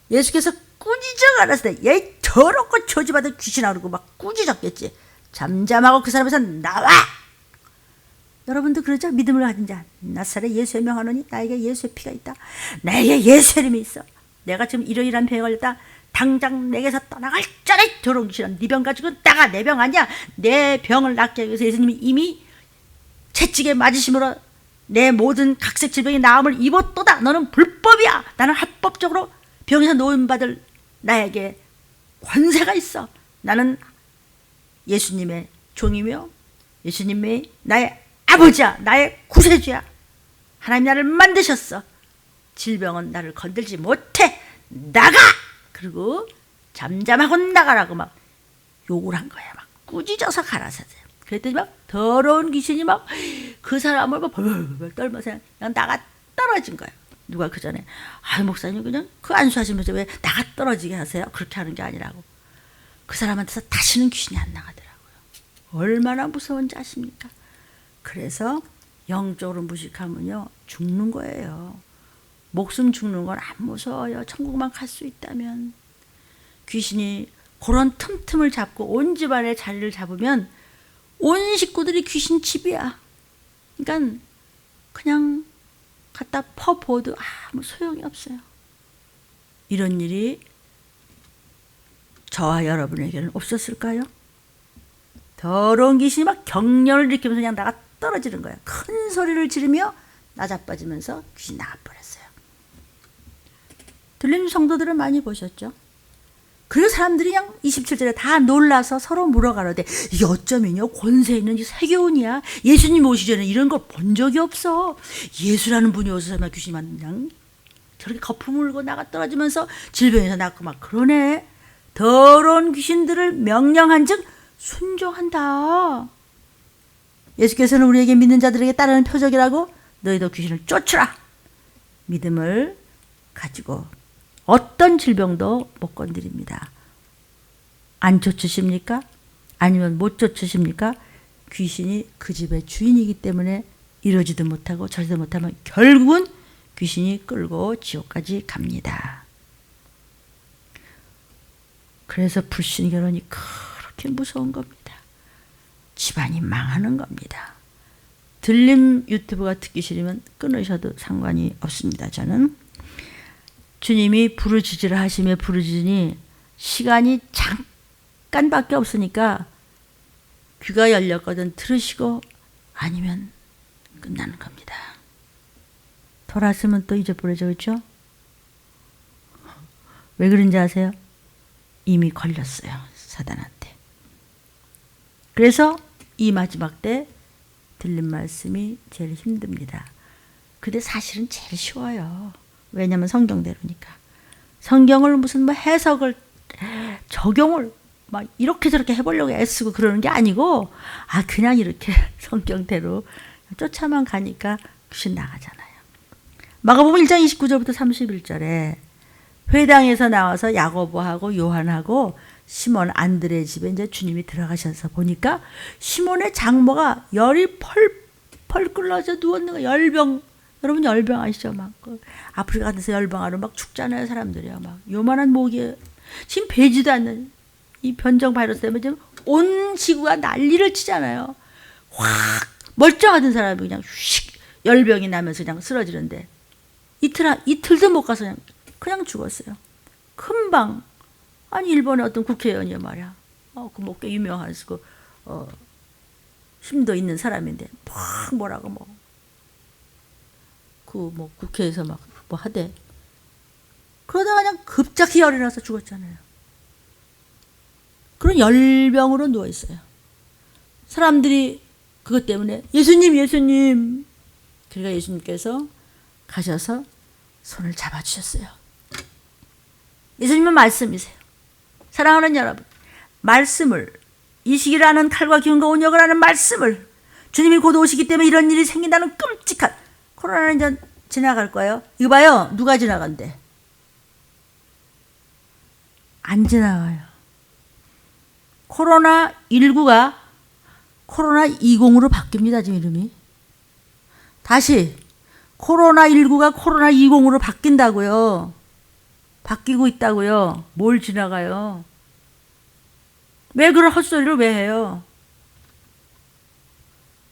예수께서 꾸짖어 가라사대 얘 더럽고 저주받은 귀신아 그러고 막 꾸짖었겠지. 잠잠하고 그 사람에서 나와. 여러분도 그러죠? 믿음을 가진 자 나사렛 예수의 명하노니 나에게 예수의 피가 있다. 나에게 예수의 이름이 있어. 내가 지금 이러이러한 병에 걸렸다. 당장 내게서 떠나갈 자라. 더러운 귀신아, 네 병 가지고 나가. 내 병 아니야. 내 병을 낫게 하기 위해서 예수님이 이미 채찍에 맞으심으로 내 모든 각색 질병의 나음을 입었도다. 너는 불법이야. 나는 합법적으로 병에서 노임받을 나에게 권세가 있어. 나는 예수님의 종이며 예수님의 나의 아버지야. 나의 구세주야. 하나님 나를 만드셨어. 질병은 나를 건들지 못해. 나가! 그리고 잠잠하고 나가라고 막 욕을 한 거야. 막 꾸짖어서 가라사대요. 그랬더니 막 더러운 귀신이 막 그 사람을 막 벌벌 떨면서 그냥 나가 떨어진 거예요. 누가 그 전에 목사님 그냥 그 안수하시면서 왜 나가 떨어지게 하세요? 그렇게 하는 게 아니라고. 그 사람한테서 다시는 귀신이 안 나가더라고요. 얼마나 무서운지 아십니까? 그래서 영적으로 무식하면요 죽는 거예요. 목숨 죽는 건 안 무서워요. 천국만 갈 수 있다면. 귀신이 그런 틈틈을 잡고 온 집안의 자리를 잡으면 온 식구들이 귀신 집이야. 그러니까 그냥 갖다 퍼부어도 아무 소용이 없어요. 이런 일이 저와 여러분에게는 없었을까요? 더러운 귀신이 막 경련을 일으키면서 그냥 나가 떨어지는 거예요. 큰 소리를 지르며 나자빠지면서 귀신 나가버렸어요. 들린 성도들은 많이 보셨죠? 그리고 사람들이 그냥 27절에 다 놀라서 서로 물어가는데 이게 어쩌면요 권세 있는 세교훈이야. 예수님 오시기 전에 이런 걸 본 적이 없어. 예수라는 분이 오셔서 귀신이 그냥 저렇게 거품 물고 나가 떨어지면서 질병에서 낫고 막 그러네. 더러운 귀신들을 명령한즉 순종한다. 예수께서는 우리에게 믿는 자들에게 따르는 표적이라고 너희도 귀신을 쫓으라. 믿음을 가지고 어떤 질병도 못 건드립니다. 안 쫓으십니까? 아니면 못 쫓으십니까? 귀신이 그 집의 주인이기 때문에 이러지도 못하고 저러지도 못하면 결국은 귀신이 끌고 지옥까지 갑니다. 그래서 불신결혼이 그렇게 무서운 겁니다. 집안이 망하는 겁니다. 들림 유튜브가 듣기 싫으면 끊으셔도 상관이 없습니다. 저는 주님이 부르짖으라 하시며 부르짖으니 시간이 잠깐밖에 없으니까 귀가 열렸거든 들으시고 아니면 끝나는 겁니다. 돌았으면 또 잊어버리죠. 그렇죠? 왜 그런지 아세요? 이미 걸렸어요. 사단한테. 그래서 이 마지막 때 들린 말씀이 제일 힘듭니다. 근데 사실은 제일 쉬워요. 왜냐하면 성경대로니까. 성경을 무슨 뭐 해석을 적용을 막 이렇게 저렇게 해보려고 애쓰고 그러는 게 아니고 그냥 이렇게 성경대로 쫓아만 가니까 귀신 나가잖아요. 마가복음 1장 29절부터 31절에 회당에서 나와서 야고보하고 요한하고 시몬 안드레 집에 이제 주님이 들어가셔서 보니까 시몬의 장모가 열이 펄펄 끓어져 누웠는 거. 열병. 여러분 열병 아시죠? 막 아프리카 같은 데서 열병하러 막 죽잖아요. 사람들이요. 막 요만한 모기에 지금 배지도 않는 이 변종 바이러스 때문에 지금 온 지구가 난리를 치잖아요. 확 멀쩡하던 사람이 그냥 휙 열병이 나면서 그냥 쓰러지는데 이틀도 못 가서 그냥 죽었어요. 금방. 아니 일본의 어떤 국회의원이요 말이야. 그 뭐 꽤 유명한 힘도 있는 사람인데 막 뭐라고 뭐 국회에서 막 뭐 하대. 그러다가 그냥 급작히 열이 나서 죽었잖아요. 그런 열병으로 누워 있어요. 사람들이 그것 때문에 예수님. 그러니까 예수님께서 가셔서 손을 잡아주셨어요. 예수님은 말씀이세요. 사랑하는 여러분, 말씀을 이 시기를 아는 칼과 기운과 온역을 아는 말씀을 주님이 곧 오시기 때문에 이런 일이 생긴다는 끔찍한 코로나는 이제 지나갈 거예요. 이거 봐요. 누가 지나간대? 안 지나가요. 코로나19가 코로나20으로 바뀝니다. 지금 이름이. 다시 코로나19가 코로나20으로 바뀐다고요. 바뀌고 있다고요. 뭘 지나가요? 왜 그런 헛소리를 왜 해요?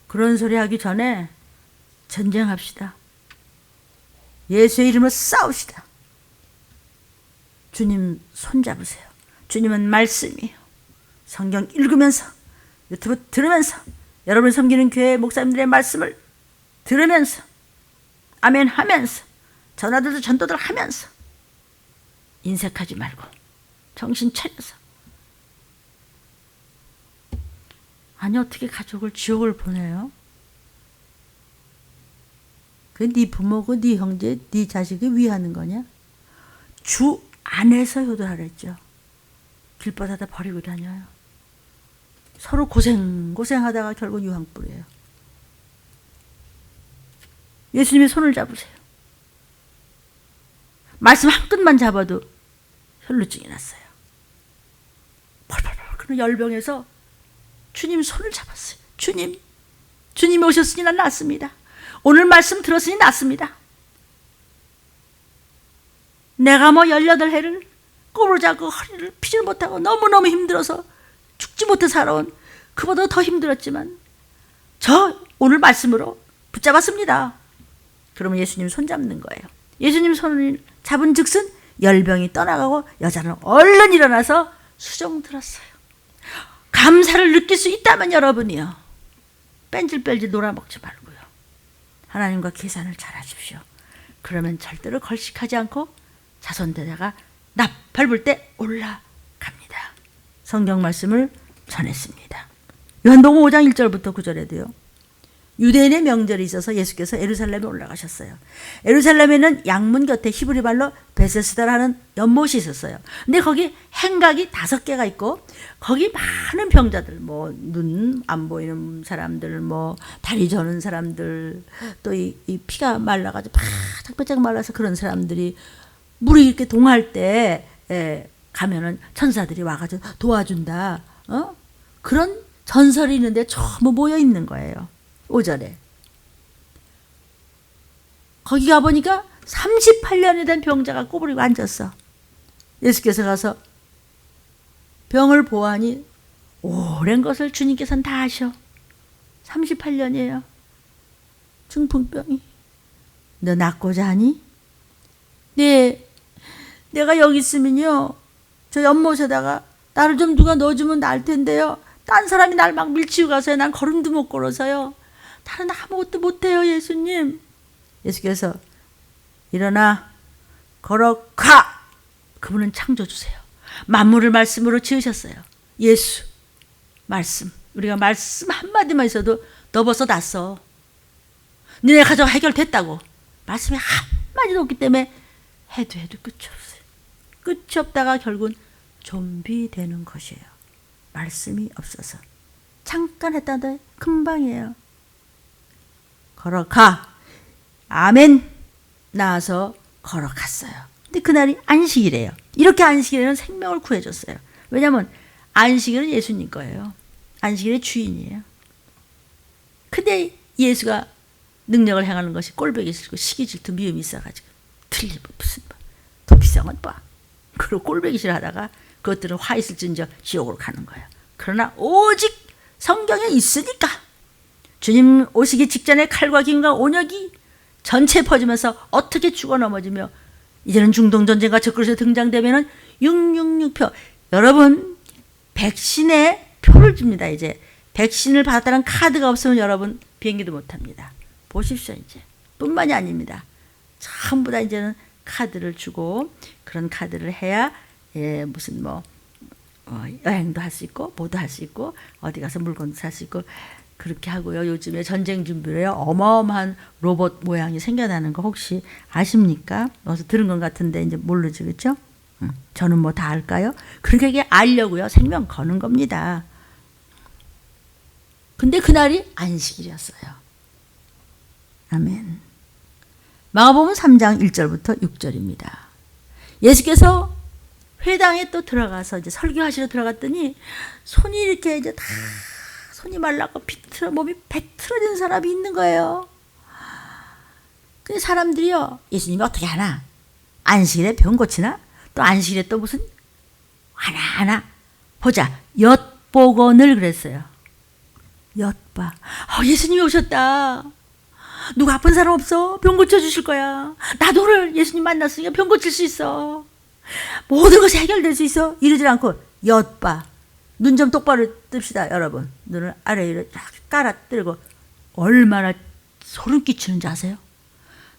그런 소리 하기 전에 전쟁합시다. 예수의 이름으로 싸웁시다. 주님 손잡으세요. 주님은 말씀이에요. 성경 읽으면서 유튜브 들으면서 여러분 섬기는 교회 목사님들의 말씀을 들으면서 아멘 하면서 전하들도 전도들 하면서 인색하지 말고 정신 차려서. 아니 어떻게 가족을 지옥을 보내요? 그 네 부모고 네 형제 네 자식이 위하는 거냐? 주 안에서 효도하랬죠. 길바닥에 버리고 다녀요. 서로 고생하다가 결국 유황불이에요. 예수님의 손을 잡으세요. 말씀 한 끈만 잡아도 혈루증이 났어요. 펄펄펄 그런 열병에서 주님 손을 잡았어요. 주님이 오셨으니 난 낫습니다. 오늘 말씀 들었으니 낫습니다. 내가 18해를 꼬부러 잡고 허리를 피질 못하고 너무너무 힘들어서 죽지 못해 살아온 그보다 더 힘들었지만 저 오늘 말씀으로 붙잡았습니다. 그러면 예수님 손 잡는 거예요. 예수님 손을 잡은 즉슨 열병이 떠나가고 여자는 얼른 일어나서 수종 들었어요. 감사를 느낄 수 있다면 여러분이요. 뺀질뺀질 놀아먹지 말고요. 하나님과 계산을 잘 하십시오. 그러면 절대로 걸식하지 않고 자손되다가 나팔 때 올라갑니다. 성경 말씀을 전했습니다. 요한복음 5장 1절부터 9절에도요. 유대인의 명절이 있어서 예수께서 예루살렘에 올라가셨어요. 예루살렘에는 양문 곁에 히브리 말로 베세스다라는 연못이 있었어요. 근데 거기 행각이 5개가 있고 거기 많은 병자들, 뭐 눈 안 보이는 사람들, 뭐 다리 저는 사람들, 또 이 피가 말라가지고 바짝바짝 말라서 그런 사람들이 물이 이렇게 동할 때 가면은 천사들이 와가지고 도와준다. 그런 전설이 있는데 전부 모여 있는 거예요. 5절에. 거기 가보니까 38년이 된 병자가 꼬부리고 앉았어. 예수께서 가서 병을 보아하니 오랜 것을 주님께서는 다 아셔. 38년이에요. 중풍병이. 너 낫고자 하니? 네, 내가 여기 있으면요, 저 연못에다가 나를 좀 누가 넣어주면 나을 텐데요. 딴 사람이 날 막 밀치고 가서요. 난 걸음도 못 걸어서요. 다른 아무것도 못해요, 예수님. 예수께서 일어나 걸어가. 그분은 창조주세요. 만물을 말씀으로 지으셨어요. 예수, 말씀. 우리가 말씀 한마디만 있어도 너 벌써 났어. 너네 가정 해결됐다고. 말씀이 한마디도 없기 때문에 해도 끝이 없어요. 끝이 없다가 결국은 좀비 되는 것이에요. 말씀이 없어서. 잠깐 했다는데 금방이에요. 걸어가. 아멘. 나와서 걸어갔어요. 근데 그날이 안식이래요. 이렇게 안식일에는 생명을 구해줬어요. 왜냐하면 안식일은 예수님 거예요. 안식일의 주인이에요. 근데 예수가 능력을 행하는 것이 꼴보기 싫고 시기 질투 미움이 있어가지고 틀리면 무슨 도피성은 봐. 그리고 꼴보기 싫어하다가 그것들은 화 있을진저 지옥으로 가는 거예요. 그러나 오직 성경에 있으니까 주님 오시기 직전에 칼과 김과 온역이 전체에 퍼지면서 어떻게 죽어 넘어지며 이제는 중동전쟁과 적그리스도 등장되면은 666표. 여러분 백신에 표를 줍니다. 이제 백신을 받았다는 카드가 없으면 여러분 비행기도 못합니다. 보십시오. 이제 뿐만이 아닙니다. 전부 다 이제는 카드를 주고 그런 카드를 해야 무슨 여행도 할 수 있고 뭐도 할 수 있고 어디 가서 물건도 살 수 있고 그렇게 하고요. 요즘에 전쟁 준비를 해요. 어마어마한 로봇 모양이 생겨나는 거 혹시 아십니까? 어디서 들은 것 같은데 이제 모르지, 그렇죠? 저는 뭐 다 알까요? 그렇게 이게 알려고요. 생명 거는 겁니다. 근데 그날이 안식일이었어요. 아멘. 마가복음 3장 1절부터 6절입니다. 예수께서 회당에 또 들어가서 이제 설교하시러 들어갔더니 손이 이렇게 이제 다 손이 말라고 몸이 비틀어진 사람이 있는 거예요. 근데 사람들이요, 예수님이 어떻게 하나? 안식일에 병 고치나? 또 안식일에 또 무슨 하나하나 보자. 엿보거늘 그랬어요. 엿봐. 예수님이 오셨다. 누가 아픈 사람 없어? 병 고쳐주실 거야. 나도 오늘 예수님 만났으니까 병 고칠 수 있어. 모든 것이 해결될 수 있어. 이러지 않고 엿봐. 눈 좀 똑바로 뜹시다, 여러분. 눈을 아래로 딱 깔아뜨리고 얼마나 소름 끼치는지 아세요?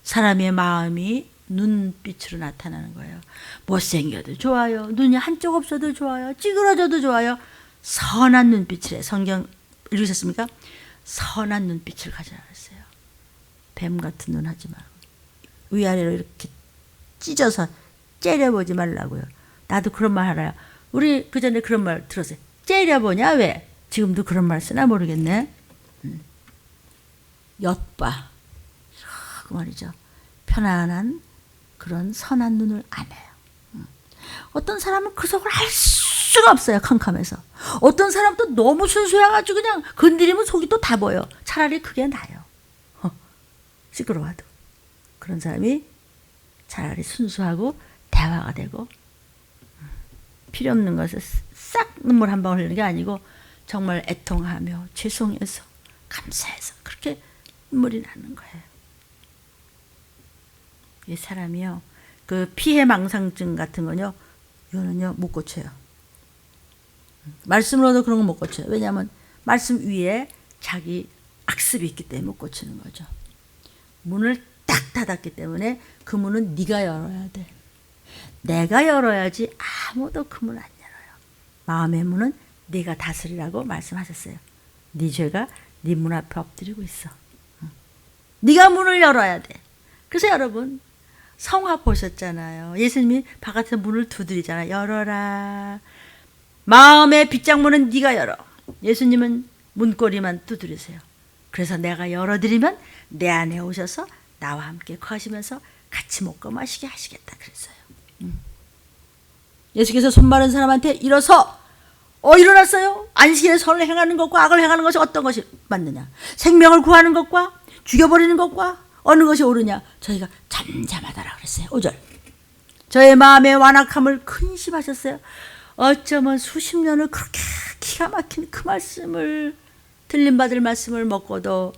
사람의 마음이 눈빛으로 나타나는 거예요. 못생겨도 좋아요. 눈이 한쪽 없어도 좋아요. 찌그러져도 좋아요. 선한 눈빛이래. 성경 읽으셨습니까? 선한 눈빛을 가져라 했어요. 뱀 같은 눈 하지 말고 위아래로 이렇게 찢어서 째려보지 말라고요. 나도 그런 말 알아요. 우리 그 전에 그런 말 들었어요. 째려보냐 왜? 지금도 그런 말 쓰나 모르겠네. 엿봐. 그 말이죠. 편안한 그런 선한 눈을 안 해요. 어떤 사람은 그 속을 알 수가 없어요. 캄캄해서. 어떤 사람도 너무 순수해가지고 그냥 건드리면 속이 또 다 보여. 차라리 그게 나아요. 시끄러워도. 그런 사람이 차라리 순수하고 대화가 되고 필요 없는 것을 싹 눈물 한 방울 흘리는 게 아니고 정말 애통하며 죄송해서 감사해서 그렇게 눈물이 나는 거예요. 이 사람이요. 그 피해망상증 같은 거요. 이거는요 못 고쳐요. 말씀으로도 그런 거 못 고쳐요. 왜냐하면 말씀 위에 자기 악습이 있기 때문에 못 고치는 거죠. 문을 딱 닫았기 때문에 그 문은 네가 열어야 돼. 내가 열어야지 아무도 그 문 안 열어요. 마음의 문은 네가 다스리라고 말씀하셨어요. 네 죄가 네 문 앞에 엎드리고 있어. 네가 문을 열어야 돼. 그래서 여러분 성화 보셨잖아요. 예수님이 바깥에서 문을 두드리잖아요. 열어라. 마음의 빗장문은 네가 열어. 예수님은 문고리만 두드리세요. 그래서 내가 열어드리면 내 안에 오셔서 나와 함께 거하시면서 같이 먹고 마시게 하시겠다 그랬어요. 예수께서 손 마른 사람한테 일어서 일어났어요. 안식일에 선을 행하는 것과 악을 행하는 것이 어떤 것이 맞느냐? 생명을 구하는 것과 죽여버리는 것과 어느 것이 옳으냐? 저희가 잠잠하다라 그랬어요. 5절. 저의 마음의 완악함을 근심하셨어요. 어쩌면 수십 년을 그렇게 기가 막힌 그 말씀을 들림받을 말씀을 먹고도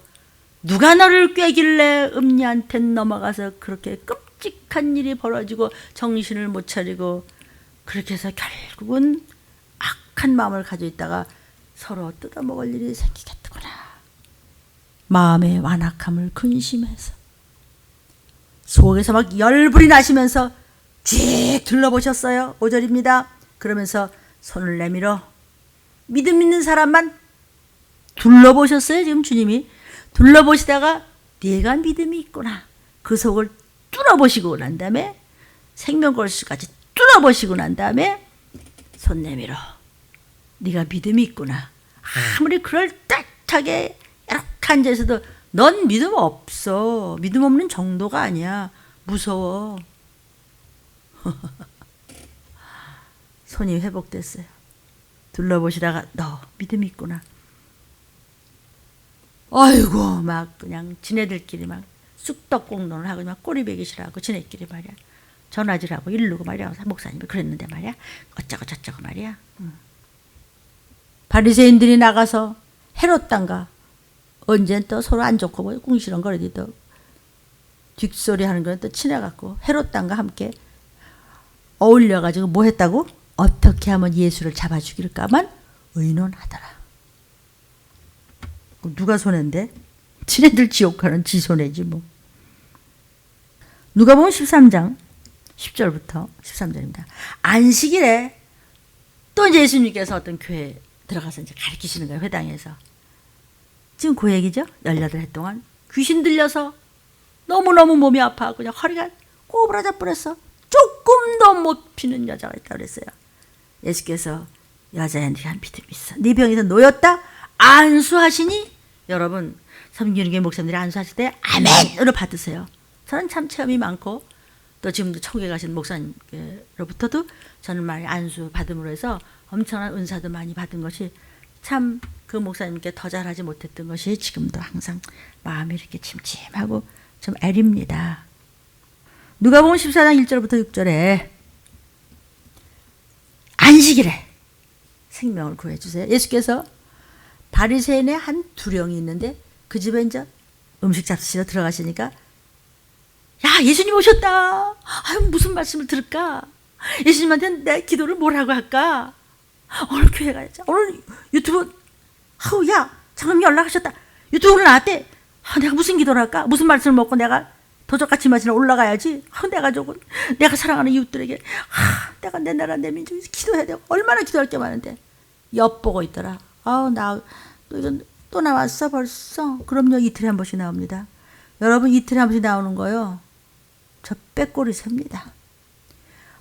누가 너를 꾀길래 음녀한테 넘어가서 그렇게 끔찍한 일이 벌어지고 정신을 못 차리고 그렇게 해서 결국은 악한 마음을 가지고 있다가 서로 뜯어먹을 일이 생기겠구나. 마음의 완악함을 근심해서 속에서 막 열불이 나시면서 쭉 둘러보셨어요. 5절입니다. 그러면서 손을 내밀어 믿음 있는 사람만 둘러보셨어요. 지금 주님이 둘러보시다가 네가 믿음이 있구나. 그 속을 뚫어보시고 난 다음에 생명골수까지 뚫어보시고 난 다음에 손 내밀어 네가 믿음이 있구나. 아무리 그럴듯하게 이렇게 앉아있어도 넌 믿음 없어. 믿음 없는 정도가 아니야. 무서워. 손이 회복됐어요. 둘러보시다가 너 믿음이 있구나. 아이고 막 그냥 지네들끼리 막 쑥떡공론을 하고 막 꼬리배기질하고 지네끼리 말이야. 전화질하고 이르고 말이야. 목사님이 그랬는데 말이야. 어쩌고 저쩌고 말이야. 바리새인들이 나가서 헤롯 땅가 언젠 또 서로 안 좋고 뭐 궁시렁거리디 또 뒷소리 하는 건 또 친해갖고 헤롯 땅과 함께 어울려가지고 뭐 했다고? 어떻게 하면 예수를 잡아 죽일까만 의논하더라. 누가 손해인데? 지네들 지옥하는 지 손해지 뭐. 누가복음 13장 10절부터 13절입니다. 안식일에 또 이제 예수님께서 어떤 교회에 들어가서 이제 가르치시는 거예요. 회당에서. 지금 그 얘기죠. 18해 동안 귀신 들려서 너무너무 몸이 아파하고 그냥 허리가 꼬부라져 버렸어. 조금도 못 피는 여자가 있다고 그랬어요. 예수께서 여자애한테 한 믿음이 있어. 네 병에서 놓였다. 안수하시니 여러분 섬기는 목사님들이 안수하실 때 아멘으로 받으세요. 저는 참 체험이 많고 또 지금도 천국에 가신 목사님으로부터도 저는 많이 안수 받음으로 해서 엄청난 은사도 많이 받은 것이 참 그 목사님께 더 잘하지 못했던 것이 지금도 항상 마음이 이렇게 침침하고 좀 애립니다. 누가복음 14장 1절부터 6절에 안식일에 생명을 구해주세요. 예수께서 바리새인의 한 두령이 있는데 그 집에 이제 음식 잡수시러 들어가시니까 야 예수님 오셨다. 아유 무슨 말씀을 들을까? 예수님한테 내 기도를 뭐라고 할까? 오늘 교회 가야지. 오늘 유튜브 아우 야 장로님 연락하셨다. 유튜브로 나왔대. 내가 무슨 기도를 할까? 무슨 말씀을 먹고 내가 도적같이 마시러 올라가야지. 내가 조금 내가 사랑하는 이웃들에게 내가 내 나라 내 민족에 기도해야 돼. 얼마나 기도할 게 많은데 엿보고 있더라. 나 또 나왔어 벌써. 그럼요 이틀에 한 번씩 나옵니다. 여러분 이틀에 한 번씩 나오는 거요. 저 빼꼬리 셉니다.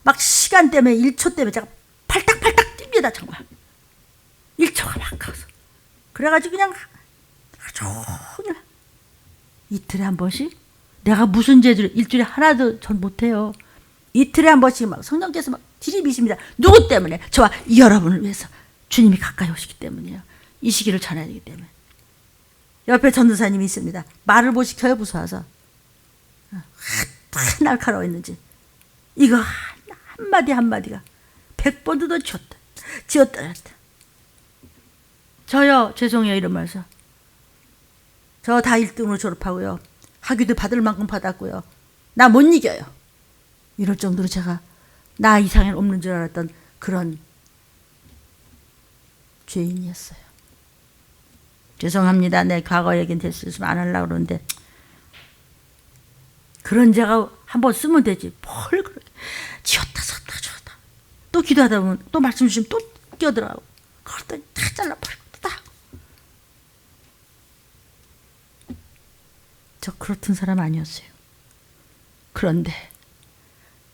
막 시간 때문에 1초 때문에 제가 팔딱팔딱 뜁니다 정말. 1초가 막 가서. 그래가지고 그냥 종일 이틀에 한 번씩 내가 무슨 재주를 일주일에 하나도 전 못해요. 이틀에 한 번씩 막 성령께서 막 들이미십니다. 누구 때문에? 저와 여러분을 위해서 주님이 가까이 오시기 때문이에요. 이 시기를 전해야 되기 때문에. 옆에 전도사님이 있습니다. 말을 못 시켜요 무서워서. 날카로워 있는지 이거 한마디 한마디가 100번도 더 지었다. 저요 죄송해요 이러면서 저 다 1등으로 졸업하고요. 학위도 받을 만큼 받았고요. 나 못 이겨요. 이럴 정도로 제가 나 이상은 없는 줄 알았던 그런 죄인이었어요. 죄송합니다. 내 과거 얘기는 됐으면 안 하려고 그러는데 그런 제가 한번 쓰면 되지. 뭘 그렇게 지었다 섰다 또 기도하다 보면 또 말씀 주시면 또 끼어들어가고 그걸 또 다 잘라버리고 또 다. 저 그렇던 사람 아니었어요. 그런데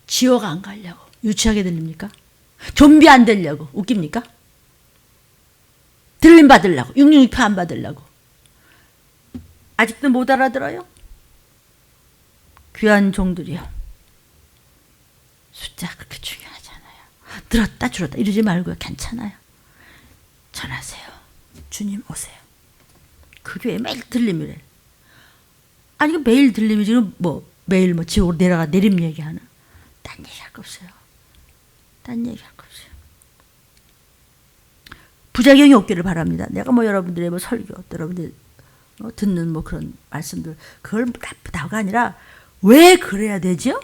지옥 안 가려고 유치하게 들립니까? 좀비 안 되려고 웃깁니까? 들림 받으려고 666표 안 받으려고 아직도 못 알아들어요? 귀한 종들이요. 숫자가 그렇게 중요하지 않아요. 늘었다 줄었다 이러지 말고요. 괜찮아요. 전하세요. 주님 오세요. 그 교회 매일 들림이래. 아니 이거 매일 들림이 지금 뭐 매일 뭐 지옥으로 내려가 내림 얘기하나? 딴 얘기할 거 없어요. 딴 얘기할 거 없어요. 부작용이 없기를 바랍니다. 내가 뭐 여러분들의 뭐 설교, 여러분들 듣는 뭐 그런 말씀들 그걸 나쁘다가 아니라 왜 그래야 되죠?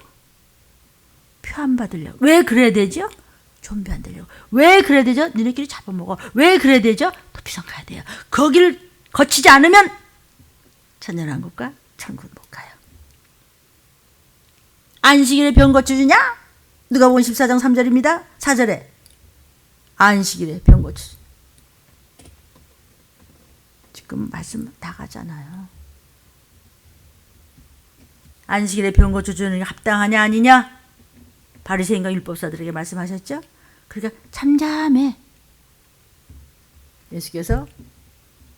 표 안 받으려고. 왜 그래야 되죠? 좀비 안 되려고. 왜 그래야 되죠? 니네끼리 잡아먹어. 왜 그래야 되죠? 도피성 가야 돼요. 거기를 거치지 않으면 천년왕국과 천국은 못 가요. 안식일에 병 고쳐주냐? 누가복음 14장 3절입니다. 4절에 안식일에 병 고쳐주냐. 지금 말씀 나가잖아요. 안식일에 병 고쳐주는 게 합당하냐 아니냐? 바리새인과 율법사들에게 말씀하셨죠? 그러니까 잠잠해. 예수께서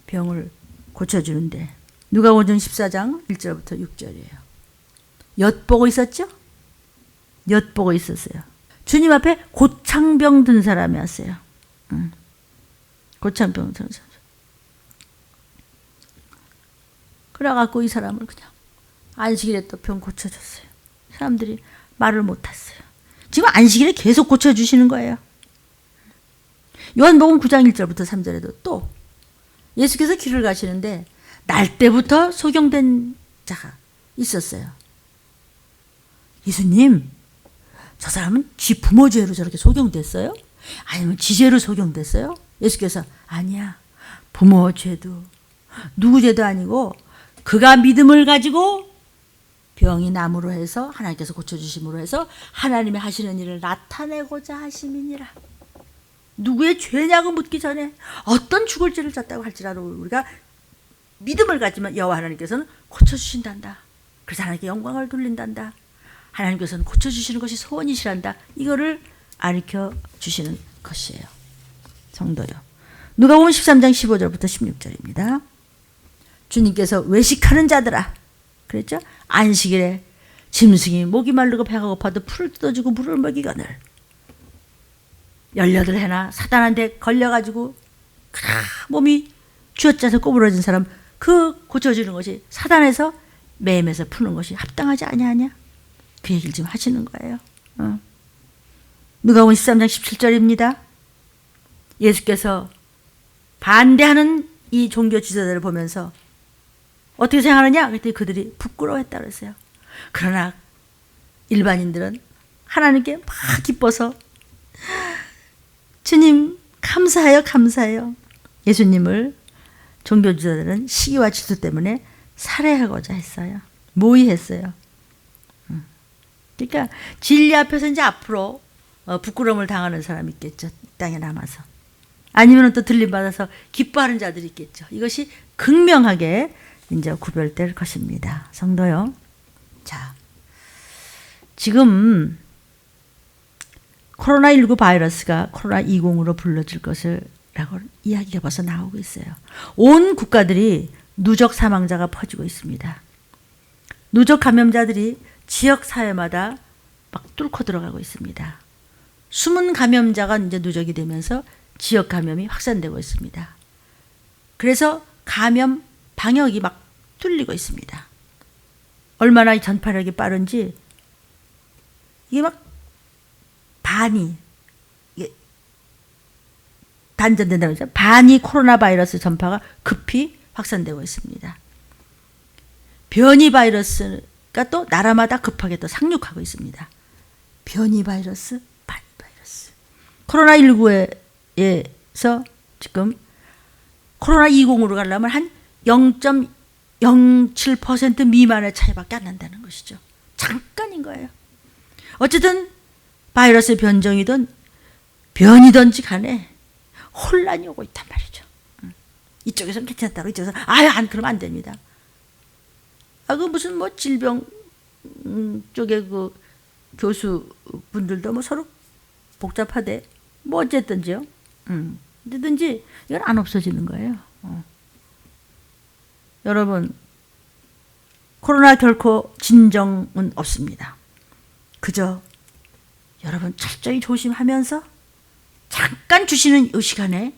병을 고쳐주는데 누가복음 14장 1절부터 6절이에요. 엿보고 있었죠? 엿보고 있었어요. 주님 앞에 고창병 든 사람이 왔어요. 고창병 든 사람. 그래갖고 이 사람을 그냥 안식일에 또 병 고쳐줬어요. 사람들이 말을 못했어요. 지금 안식일에 계속 고쳐주시는 거예요. 요한복음 9장 1절부터 3절에도 또 예수께서 길을 가시는데 날 때부터 소경된 자가 있었어요. 예수님, 저 사람은 지 부모 죄로 저렇게 소경됐어요? 아니면 지 죄로 소경됐어요? 예수께서 아니야. 부모 죄도 누구 죄도 아니고 그가 믿음을 가지고 병이 남으로 해서 하나님께서 고쳐주심으로 해서 하나님의 하시는 일을 나타내고자 하심이니라. 누구의 죄냐고 묻기 전에 어떤 죽을 죄를 졌다고 할지라도 우리가 믿음을 가지면 여호와 하나님께서는 고쳐주신단다. 그래서 하나님께 영광을 돌린단다. 하나님께서는 고쳐주시는 것이 소원이시란다. 이거를 가르쳐 주시는 것이에요. 성도요. 누가복음 13장 15절부터 16절입니다. 주님께서 외식하는 자들아 그랬죠? 안식일에 짐승이 목이 마르고 배가 고파도 풀을 뜯어주고 물을 먹이거늘 18해나 사단한테 걸려가지고 몸이 쥐어짜서 꼬부러진 사람 그 고쳐주는 것이 사단에서 매임에서 푸는 것이 합당하지 아니하냐? 그 얘기를 지금 하시는 거예요. 누가복음 13장 17절입니다. 예수께서 반대하는 이 종교 지도자들을 보면서 어떻게 생각하느냐? 그랬더니 그들이 부끄러워했다 그랬어요. 그러나 일반인들은 하나님께 막 기뻐서 주님 감사해요 감사해요. 예수님을 종교 지도자들은 시기와 질투 때문에 살해하고자 했어요. 모의했어요. 그러니까 진리 앞에서 이제 앞으로 부끄러움을 당하는 사람이 있겠죠. 땅에 남아서. 아니면 또 들림받아서 기뻐하는 자들이 있겠죠. 이것이 극명하게 이제 구별될 것입니다. 성도요. 자, 지금 코로나19 바이러스가 코로나20으로 불러질 것을 라고 이야기가 벌써 나오고 있어요. 온 국가들이 누적 사망자가 퍼지고 있습니다. 누적 감염자들이 지역 사회마다 막 뚫고 들어가고 있습니다. 숨은 감염자가 이제 누적이 되면서 지역 감염이 확산되고 있습니다. 그래서 감염 방역이 막 뚫리고 있습니다. 얼마나 전파력이 빠른지 이게 막 반이 단전된다고 했죠. 반이 코로나 바이러스 전파가 급히 확산되고 있습니다. 변이 바이러스가 또 나라마다 급하게 또 상륙하고 있습니다. 변이 바이러스, 반이 바이러스. 코로나19에서 지금 코로나20으로 가려면 한 0.07% 미만의 차이밖에 안 난다는 것이죠. 잠깐인 거예요. 어쨌든 바이러스의 변종이든 변이든지 간에 혼란이 오고 있단 말이죠. 이쪽에서는 괜찮다고 이쪽에서는 안 그러면 안 됩니다. 그 무슨 뭐 질병 쪽에 그 교수분들도 뭐 서로 복잡하대. 뭐 어쨌든지요. 어쨌든지 이건 안 없어지는 거예요. 여러분 코로나 결코 진정은 없습니다. 그저 여러분 철저히 조심하면서 잠깐 주시는 이 시간에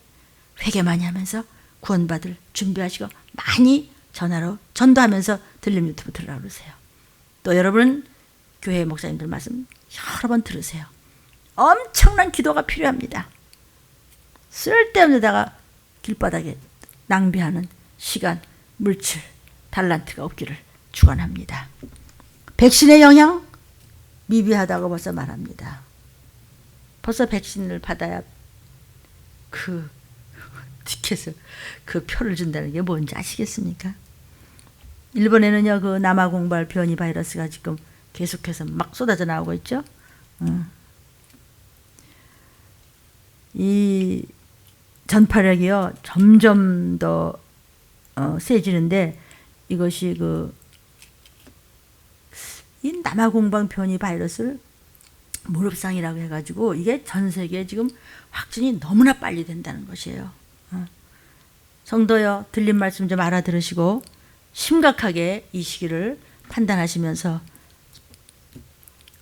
회개 많이 하면서 구원받을 준비하시고 많이 전화로 전도하면서 들림 유튜브 들으라고 그러세요. 또 여러분 교회 목사님들 말씀 여러 번 들으세요. 엄청난 기도가 필요합니다. 쓸데없는 데다가 길바닥에 낭비하는 시간, 물질, 달란트가 없기를 축원합니다. 백신의 영향 미비하다고 벌써 말합니다. 벌써 백신을 받아야 그 티켓을 그 표를 준다는 게 뭔지 아시겠습니까? 일본에는요 그 남아공발 변이 바이러스가 지금 계속해서 막 쏟아져 나오고 있죠. 이 전파력이요 점점 더 세지는데 이것이 이 남아공방 변이 바이러스를 무릎상이라고 해가지고 이게 전 세계에 지금 확진이 너무나 빨리 된다는 것이에요. 성도여 들린 말씀 좀 알아들으시고 심각하게 이 시기를 판단하시면서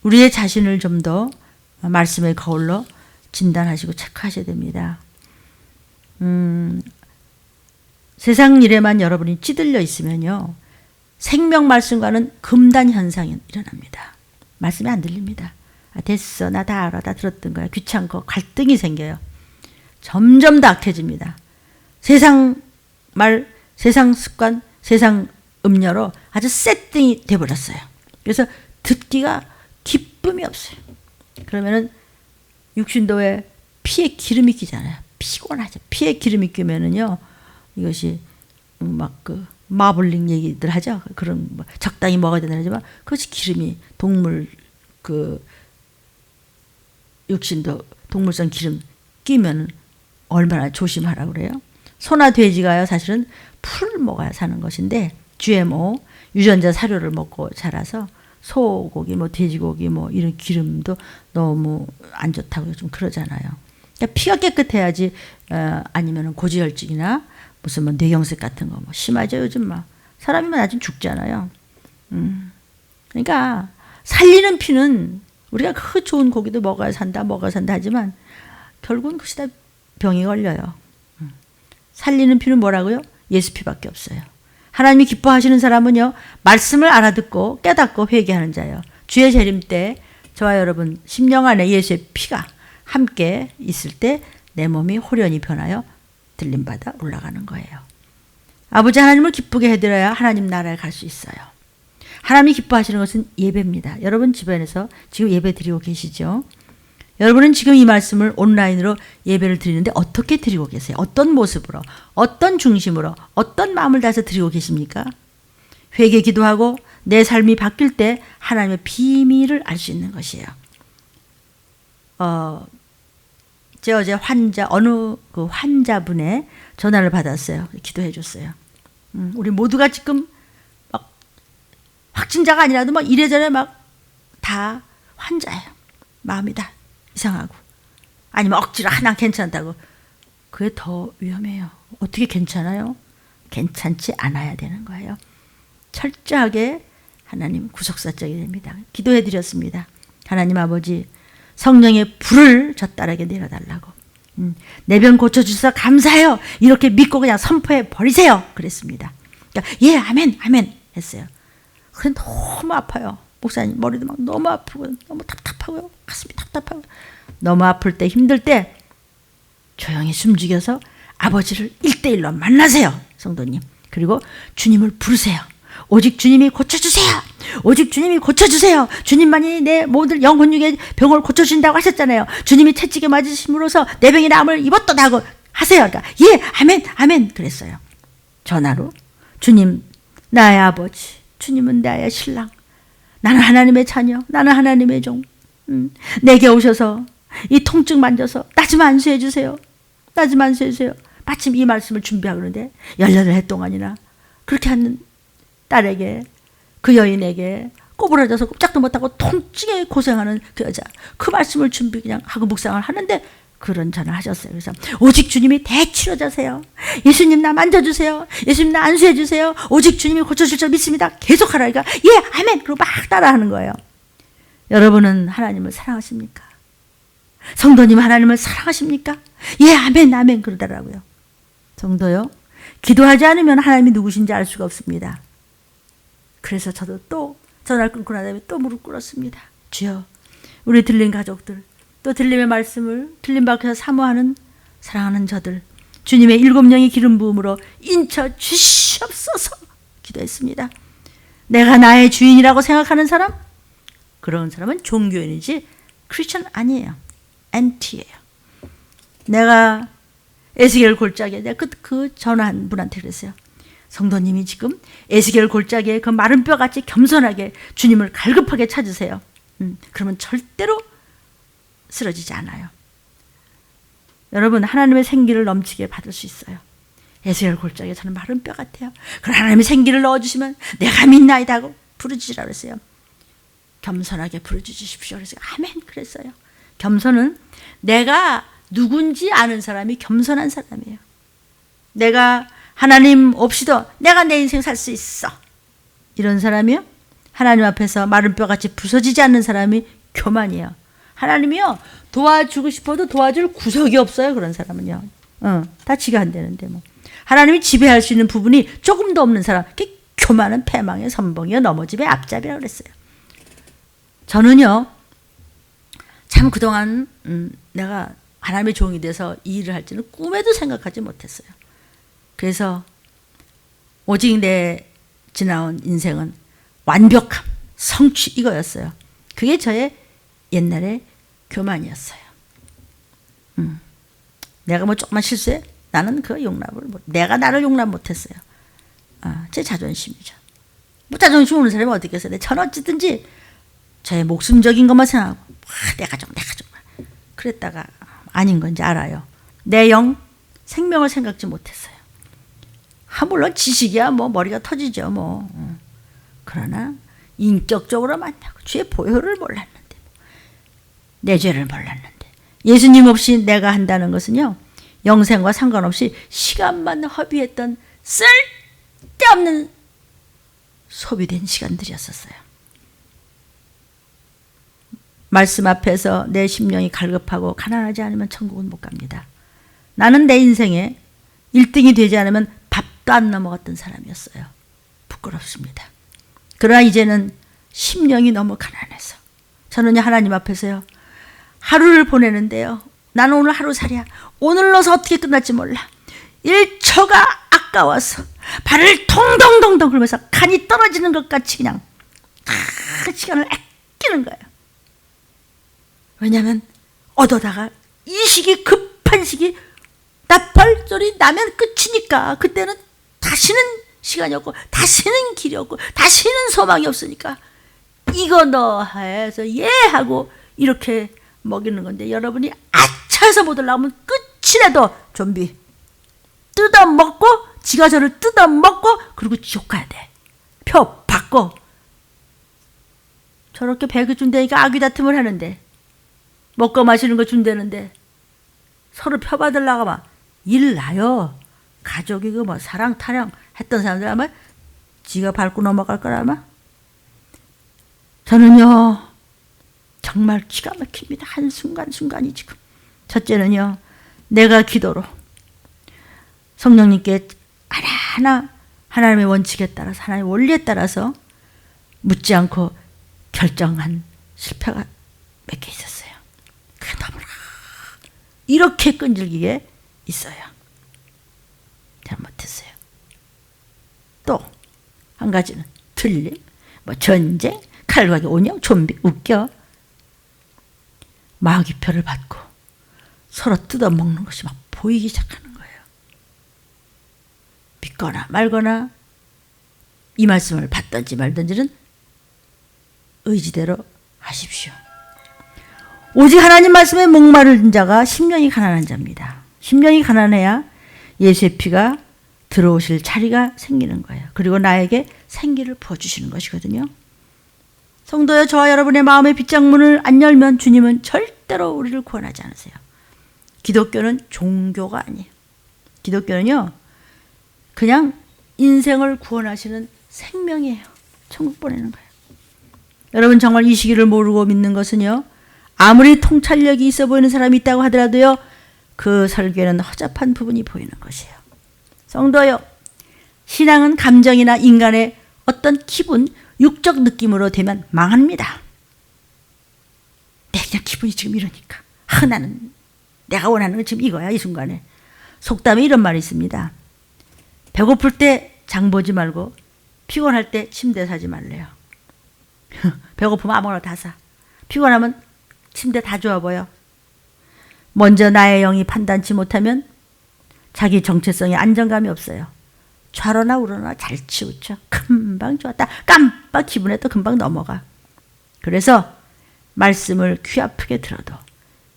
우리의 자신을 좀 더 말씀의 거울로 진단하시고 체크하셔야 됩니다. 세상 일에만 여러분이 찌들려 있으면요 생명 말씀과는 금단 현상이 일어납니다. 말씀이 안 들립니다. 됐어 나 다 알아 다 들었던 거야 귀찮고 갈등이 생겨요. 점점 더 악해집니다. 세상 말 세상 습관 세상 음료로 아주 세팅이 돼버렸어요. 그래서 듣기가 기쁨이 없어요. 그러면은 육신도에 피에 기름이 끼잖아요. 피곤하죠. 피에 기름이 끼면은요 이것이 막 마블링 얘기들 하죠. 그런 적당히 먹어야 된다 하지만 그것이 기름이 동물 육신도 동물성 기름 끼면 얼마나 조심하라고 그래요. 소나 돼지가요 사실은 풀을 먹어야 사는 것인데 GMO 유전자 사료를 먹고 자라서 소고기 돼지고기 이런 기름도 너무 안 좋다고 좀 그러잖아요. 그러니까 피가 깨끗해야지 아니면 고지혈증이나 무슨 뇌경색 같은 거 심하죠. 요즘 사람이면 아직 죽잖아요. 그러니까 살리는 피는 우리가 그 좋은 고기도 먹어야 산다 하지만 결국은 그것이 다 병이 걸려요. 살리는 피는 뭐라고요? 예수 피밖에 없어요. 하나님이 기뻐하시는 사람은요 말씀을 알아듣고 깨닫고 회개하는 자예요. 주의 재림 때 저와 여러분 심령 안에 예수의 피가 함께 있을 때 내 몸이 호련히 변하여 들림받아 올라가는 거예요. 아버지 하나님을 기쁘게 해드려야 하나님 나라에 갈 수 있어요. 하나님이 기뻐하시는 것은 예배입니다. 여러분 주변에서 지금 예배 드리고 계시죠? 여러분은 지금 이 말씀을 온라인으로 예배를 드리는데 어떻게 드리고 계세요? 어떤 모습으로, 어떤 중심으로, 어떤 마음을 다해서 드리고 계십니까? 회개 기도하고 내 삶이 바뀔 때 하나님의 비밀을 알 수 있는 것이에요. 제가 어제 어느 환자분의 전화를 받았어요. 기도해 줬어요. 우리 모두가 지금 막 확진자가 아니라도 이래저래 다 환자예요. 마음이 다 이상하고 아니면 억지로 하나 괜찮다고. 그게 더 위험해요. 어떻게 괜찮아요? 괜찮지 않아야 되는 거예요. 철저하게 하나님 구속사적이 됩니다. 기도해 드렸습니다. 하나님 아버지 성령의 불을 저 딸에게 내려달라고. 내 병 고쳐주셔서 감사해요. 이렇게 믿고 그냥 선포해 버리세요. 그랬습니다. 그러니까 예 아멘 아멘 했어요. 그런데 너무 아파요. 목사님 머리도 너무 아프고 너무 답답하고요. 가슴이 답답하고 너무 아플 때 힘들 때 조용히 숨죽여서 아버지를 1대1로 만나세요. 성도님. 그리고 주님을 부르세요. 오직 주님이 고쳐주세요. 오직 주님이 고쳐주세요. 주님만이 내 모든 영혼 육의 병을 고쳐주신다고 하셨잖아요. 주님이 채찍에 맞으심으로써 내 병이 나음을 입었다 하고 하세요. 그러니까 예 아멘 아멘 그랬어요. 전화로 주님 나의 아버지 주님은 나의 신랑 나는 하나님의 자녀 나는 하나님의 종 내게 오셔서 이 통증 만져서 나 좀 안수해 주세요. 나 좀 안수해 주세요. 마침 이 말씀을 준비하고 그러는데 18해 동안이나 그렇게 하는 딸에게 그 여인에게 꼬부라져서 꼼짝도 못하고 통증에 고생하는 그 여자 그 말씀을 준비 그냥 하고 묵상을 하는데 그런 전화를 하셨어요. 그래서 오직 주님이 대치료자세요. 예수님 나 만져주세요. 예수님 나 안수해 주세요. 오직 주님이 고쳐줄 줄 믿습니다. 계속 하라니까 예 아멘 그리고 막 따라하는 거예요. 여러분은 하나님을 사랑하십니까? 성도님 하나님을 사랑하십니까? 예, 아멘, 아멘 그러더라고요. 성도요, 기도하지 않으면 하나님이 누구신지 알 수가 없습니다. 그래서 저도 또 전화를 끊고 난 다음에 또 무릎 꿇었습니다. 주여, 우리 들린 가족들, 또 들림의 말씀을 들림 밖에서 사모하는 사랑하는 저들, 주님의 7영의 기름 부음으로 인쳐 주시옵소서 기도했습니다. 내가 나의 주인이라고 생각하는 사람, 그런 사람은 종교인이지 크리스천 아니에요. 엔티예요. 내가 에스겔 골짜기에 내가 그 전화한 분한테 그랬어요. 성도님이 지금 에스겔 골짜기에 그 마른 뼈같이 겸손하게 주님을 갈급하게 찾으세요. 그러면 절대로 쓰러지지 않아요. 여러분, 하나님의 생기를 넘치게 받을 수 있어요. 에스겔 골짜기에 저는 마른 뼈 같아요. 그럼 하나님의 생기를 넣어주시면 내가 믿나이다 하고 부르짖으라고 그랬어요. 겸손하게 부르짖으십시오. 그래서 아멘 그랬어요. 겸손은 내가 누군지 아는 사람이 겸손한 사람이에요. 내가 하나님 없이도 내가 내 인생 살 수 있어, 이런 사람이요, 하나님 앞에서 마른 뼈같이 부서지지 않는 사람이 교만이에요. 하나님이요, 도와주고 싶어도 도와줄 구석이 없어요. 그런 사람은요, 다 지가 안 되는데 뭐. 하나님이 지배할 수 있는 부분이 조금도 없는 사람, 그게 교만은 패망의 선봉이요, 넘어짐의 앞잡이라고 그랬어요. 저는요, 참 그동안 내가 하나님의 종이 돼서 이 일을 할지는 꿈에도 생각하지 못했어요. 그래서 오직 내 지나온 인생은 완벽함, 성취, 이거였어요. 그게 저의 옛날의 교만이었어요. 내가 뭐 조금만 실수해? 나는 그 용납을 내가 나를 용납 못했어요. 제 자존심이죠. 뭐 자존심 없는 사람이 어디 있겠어요. 저는 어찌든지 저의 목숨적인 것만 생각하고 내가 좀 그랬다가 아닌 건지 알아요. 내 영, 생명을 생각지 못했어요. 물론 지식이야 뭐 머리가 터지죠 뭐. 그러나 인격적으로 만나고 주의 보혈을 몰랐는데, 내 죄를 몰랐는데, 예수님 없이 내가 한다는 것은요, 영생과 상관없이 시간만 허비했던 쓸데없는 소비된 시간들이었었어요. 말씀 앞에서 내 심령이 갈급하고 가난하지 않으면 천국은 못 갑니다. 나는 내 인생에 1등이 되지 않으면 밥도 안 넘어갔던 사람이었어요. 부끄럽습니다. 그러나 이제는 심령이 너무 가난해서 저는 하나님 앞에서요, 하루를 보내는데요, 나는 오늘 하루살이야. 오늘로서 어떻게 끝날지 몰라. 1초가 아까워서 발을 통덩덩덩 굴면서 간이 떨어지는 것 같이 그냥 시간을 아끼는 거예요. 왜냐하면 얻어다가 이 시기, 급한 시기, 나팔 소리 나면 끝이니까, 그때는 다시는 시간이 없고 다시는 길이 없고 다시는 소망이 없으니까 이거 너 해서 예 하고 이렇게 먹이는 건데, 여러분이 아차해서 못 올라오면 끝이라도 좀비 뜯어먹고, 지가 저를 뜯어먹고, 그리고 지옥 가야 돼. 표 받고. 저렇게 배그 준다니까 아귀 다툼을 하는데, 먹고 마시는 거 준다는데 서로 표 받으려고 막 일 나요. 가족이 그 뭐 사랑 타령 했던 사람들 아마 지가 밟고 넘어갈 거라 아마. 저는요 정말 기가 막힙니다. 한순간순간이 지금. 첫째는요, 내가 기도로 성령님께 하나하나 하나님의 원칙에 따라서, 하나님의 원리에 따라서 묻지 않고 결정한 실패가 몇 개 있었어요. 그게 너무나 이렇게 끈질기게 있어요. 잘못했어요. 또 한 가지는 틀림, 뭐 전쟁, 칼과기, 온영, 좀비, 웃겨. 마귀표를 받고 서로 뜯어먹는 것이 막 보이기 시작하는 거예요. 믿거나 말거나 이 말씀을 받든지 말든지는 의지대로 하십시오. 오직 하나님 말씀에 목마른 자가 심령이 가난한 자입니다. 심령이 가난해야 예수의 피가 들어오실 자리가 생기는 거예요. 그리고 나에게 생기를 부어주시는 것이거든요. 성도여, 저와 여러분의 마음의 빗장문을 안 열면 주님은 절대로 우리를 구원하지 않으세요. 기독교는 종교가 아니에요. 기독교는요, 그냥 인생을 구원하시는 생명이에요. 천국 보내는 거예요. 여러분 정말 이 시기를 모르고 믿는 것은요, 아무리 통찰력이 있어 보이는 사람이 있다고 하더라도요, 그 설교에는 허접한 부분이 보이는 것이에요. 성도요, 신앙은 감정이나 인간의 어떤 기분, 육적 느낌으로 되면 망합니다. 내 그냥 기분이 지금 이러니까. 나는 내가 원하는 건 지금 이거야, 이 순간에. 속담에 이런 말이 있습니다. 배고플 때 장 보지 말고 피곤할 때 침대 사지 말래요. 배고프면 아무거나 다 사. 피곤하면 침대 다 좋아 보여. 먼저 나의 영이 판단치 못하면 자기 정체성에 안정감이 없어요. 좌로나 우로나 잘 치우쳐. 금방 좋았다. 깜빡 기분에 또 금방 넘어가. 그래서 말씀을 귀 아프게 들어도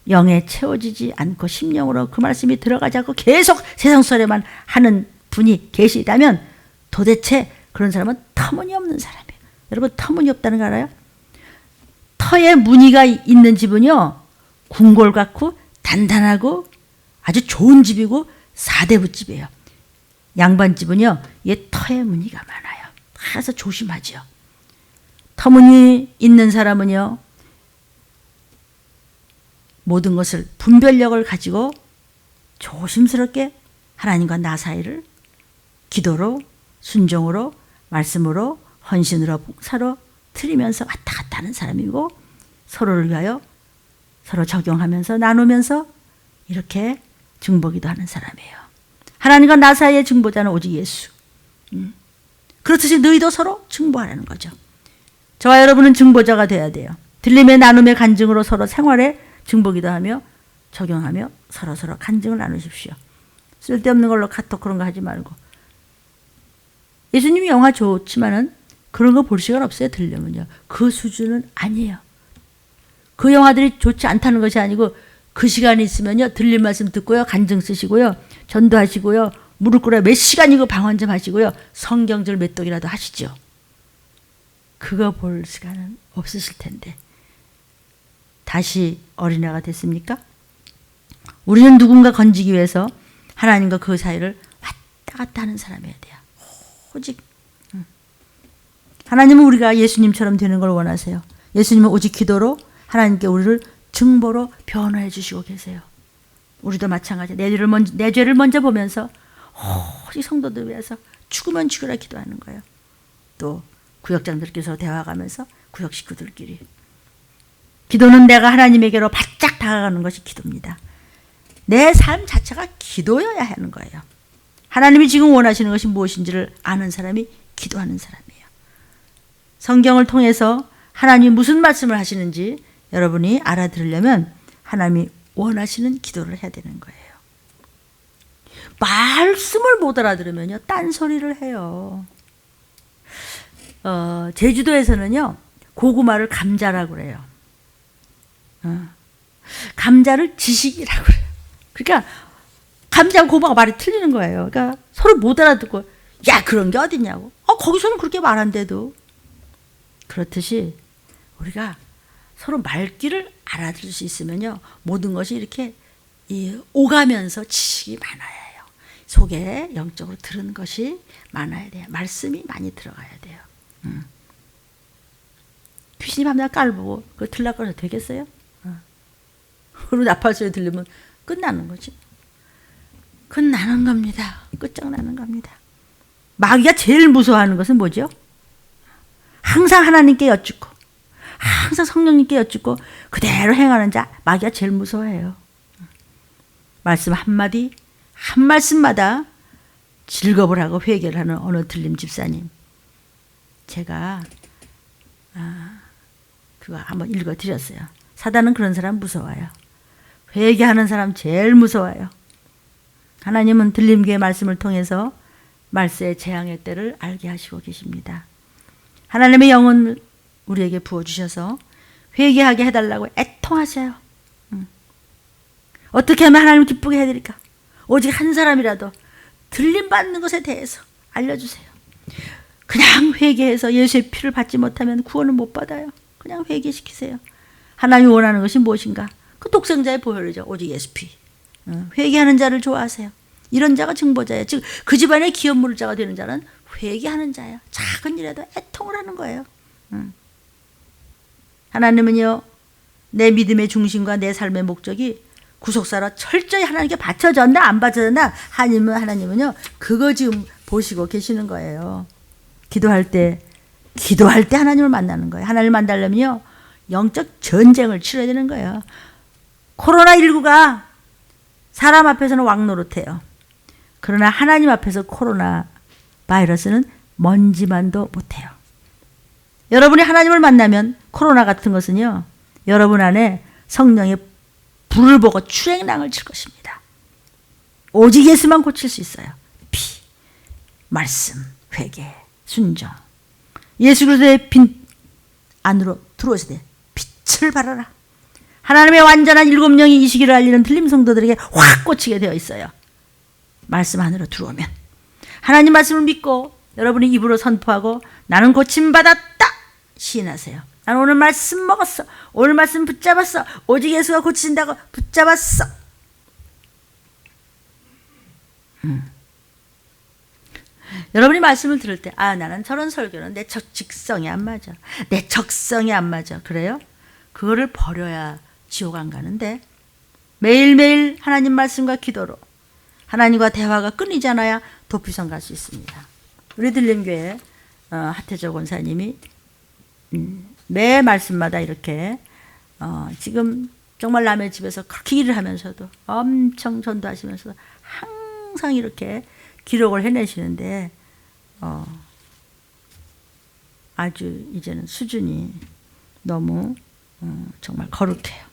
영에 채워지지 않고 심령으로 그 말씀이 들어가지 않고 계속 세상 소리만 하는 분이 계시다면 도대체 그런 사람은 터무니없는 사람이에요. 여러분, 터무니없다는 거 알아요? 터에 무늬가 있는 집은요, 궁궐 같고 단단하고 아주 좋은 집이고 사대부집이에요. 양반집은요, 얘 터에 무늬가 많아요. 그래서 조심하죠. 터무니 있는 사람은요, 모든 것을 분별력을 가지고 조심스럽게 하나님과 나 사이를 기도로, 순종으로, 말씀으로, 헌신으로, 봉사로 틀리면서 왔다 갔다 하는 사람이고, 서로를 위하여 서로 적용하면서 나누면서 이렇게 중보기도 하는 사람이에요. 하나님과 나 사이의 중보자는 오직 예수. 그렇듯이 너희도 서로 중보하라는 거죠. 저와 여러분은 중보자가 돼야 돼요. 들림의 나눔의 간증으로 서로 생활에 중보기도 하며 적용하며 서로 간증을 나누십시오. 쓸데없는 걸로 카톡 그런 거 하지 말고. 예수님이 영화 좋지만은 그런 거 볼 시간 없어요. 들려면요. 그 수준은 아니에요. 그 영화들이 좋지 않다는 것이 아니고 그 시간이 있으면요, 들릴 말씀 듣고요, 간증 쓰시고요, 전도하시고요, 무릎 꿇어 몇 시간이고 방언 좀 하시고요, 성경절 몇 독이라도 하시죠. 그거 볼 시간은 없으실 텐데. 다시 어린애가 됐습니까? 우리는 누군가 건지기 위해서 하나님과 그 사이를 왔다 갔다 하는 사람이어야 돼요. 오직 하나님은 우리가 예수님처럼 되는 걸 원하세요. 예수님은 오직 기도로 하나님께 우리를 증보로 변화해 주시고 계세요. 우리도 마찬가지. 내 죄를 먼저 보면서 오직 성도들 위해서 죽으면 죽으라 기도하는 거예요. 또 구역장들께서 대화하면서 구역 식구들끼리. 기도는 내가 하나님에게로 바짝 다가가는 것이 기도입니다. 내 삶 자체가 기도여야 하는 거예요. 하나님이 지금 원하시는 것이 무엇인지를 아는 사람이 기도하는 사람이에요. 성경을 통해서 하나님이 무슨 말씀을 하시는지 여러분이 알아들으려면 하나님이 원하시는 기도를 해야 되는 거예요. 말씀을 못 알아들으면요, 딴소리를 해요. 제주도에서는요, 고구마를 감자라고 그래요. 감자를 지식이라고 그래요. 그러니까 감자하고 고구마가 말이 틀리는 거예요. 그러니까 서로 못 알아듣고, 야, 그런 게 어딨냐고. 거기서는 그렇게 말한대도. 그렇듯이 우리가 서로 말귀를 알아들을 수 있으면요, 모든 것이 이렇게 오가면서 지식이 많아야 해요. 속에 영적으로 들은 것이 많아야 돼요. 말씀이 많이 들어가야 돼요. 귀신이 밤낮 깔보고 그거 들락거려서 되겠어요? 그리고 나팔 소리 들리면 끝나는 거지. 끝나는 겁니다. 끝장나는 겁니다. 마귀가 제일 무서워하는 것은 뭐죠? 항상 하나님께 여쭙고 항상 성령님께 여쭙고 그대로 행하는 자, 마귀가 제일 무서워해요. 말씀 한마디 한 말씀마다 즐겁을 하고 회개를 하는 어느 들림 집사님, 제가 그거 한번 읽어드렸어요. 사단은 그런 사람 무서워요. 회개하는 사람 제일 무서워요. 하나님은 들림교의 말씀을 통해서 말세의 재앙의 때를 알게 하시고 계십니다. 하나님의 영은 우리에게 부어주셔서 회개하게 해달라고 애통하세요. 어떻게 하면 하나님을 기쁘게 해드릴까? 오직 한 사람이라도 들림받는 것에 대해서 알려주세요. 그냥 회개해서 예수의 피를 받지 못하면 구원을 못 받아요. 그냥 회개시키세요. 하나님이 원하는 것이 무엇인가? 그 독생자의 보혈이죠. 오직 예수 피. 회개하는 자를 좋아하세요. 이런 자가 증보자예요. 즉 그 집안의 기업 물을 자가 되는 자는 회개하는 자예요. 작은 일에도 애통을 하는 거예요. 하나님은요, 내 믿음의 중심과 내 삶의 목적이 구속사로 철저히 하나님께 바쳐졌나 안 바쳐졌나 하나님은요 그거 지금 보시고 계시는 거예요. 기도할 때 하나님을 만나는 거예요. 하나님을 만나려면요 영적 전쟁을 치러야 되는 거예요. 코로나19가 사람 앞에서는 왕노릇해요. 그러나 하나님 앞에서 코로나 바이러스는 먼지만도 못해요. 여러분이 하나님을 만나면 코로나 같은 것은요 여러분 안에 성령의 불을 보고 출행랑을 칠 것입니다. 오직 예수만 고칠 수 있어요. 피, 말씀, 회개, 순종. 예수 그리스도의 빛 안으로 들어오셔야 돼. 빛을 발하라. 하나님의 완전한 7명이 이 시기를 알리는 틀림 성도들에게 확 꽂히게 되어 있어요. 말씀 안으로 들어오면. 하나님 말씀을 믿고 여러분이 입으로 선포하고 나는 고침받았다 시인하세요. 나는 오늘 말씀 먹었어. 오늘 말씀 붙잡았어. 오직 예수가 고치신다고 붙잡았어. 여러분이 말씀을 들을 때 나는 저런 설교는 내 직성이 안 맞아. 내 적성이 안 맞아. 그래요? 그거를 버려야 지옥 안 가는데 매일매일 하나님 말씀과 기도로 하나님과 대화가 끊이지 않아야 도피성 갈 수 있습니다. 우리 들림교회 하태조 권사님이 매 말씀마다 이렇게 지금 정말 남의 집에서 그렇게 일을 하면서도 엄청 전도하시면서도 항상 이렇게 기록을 해내시는데 아주 이제는 수준이 너무 정말 거룩해요.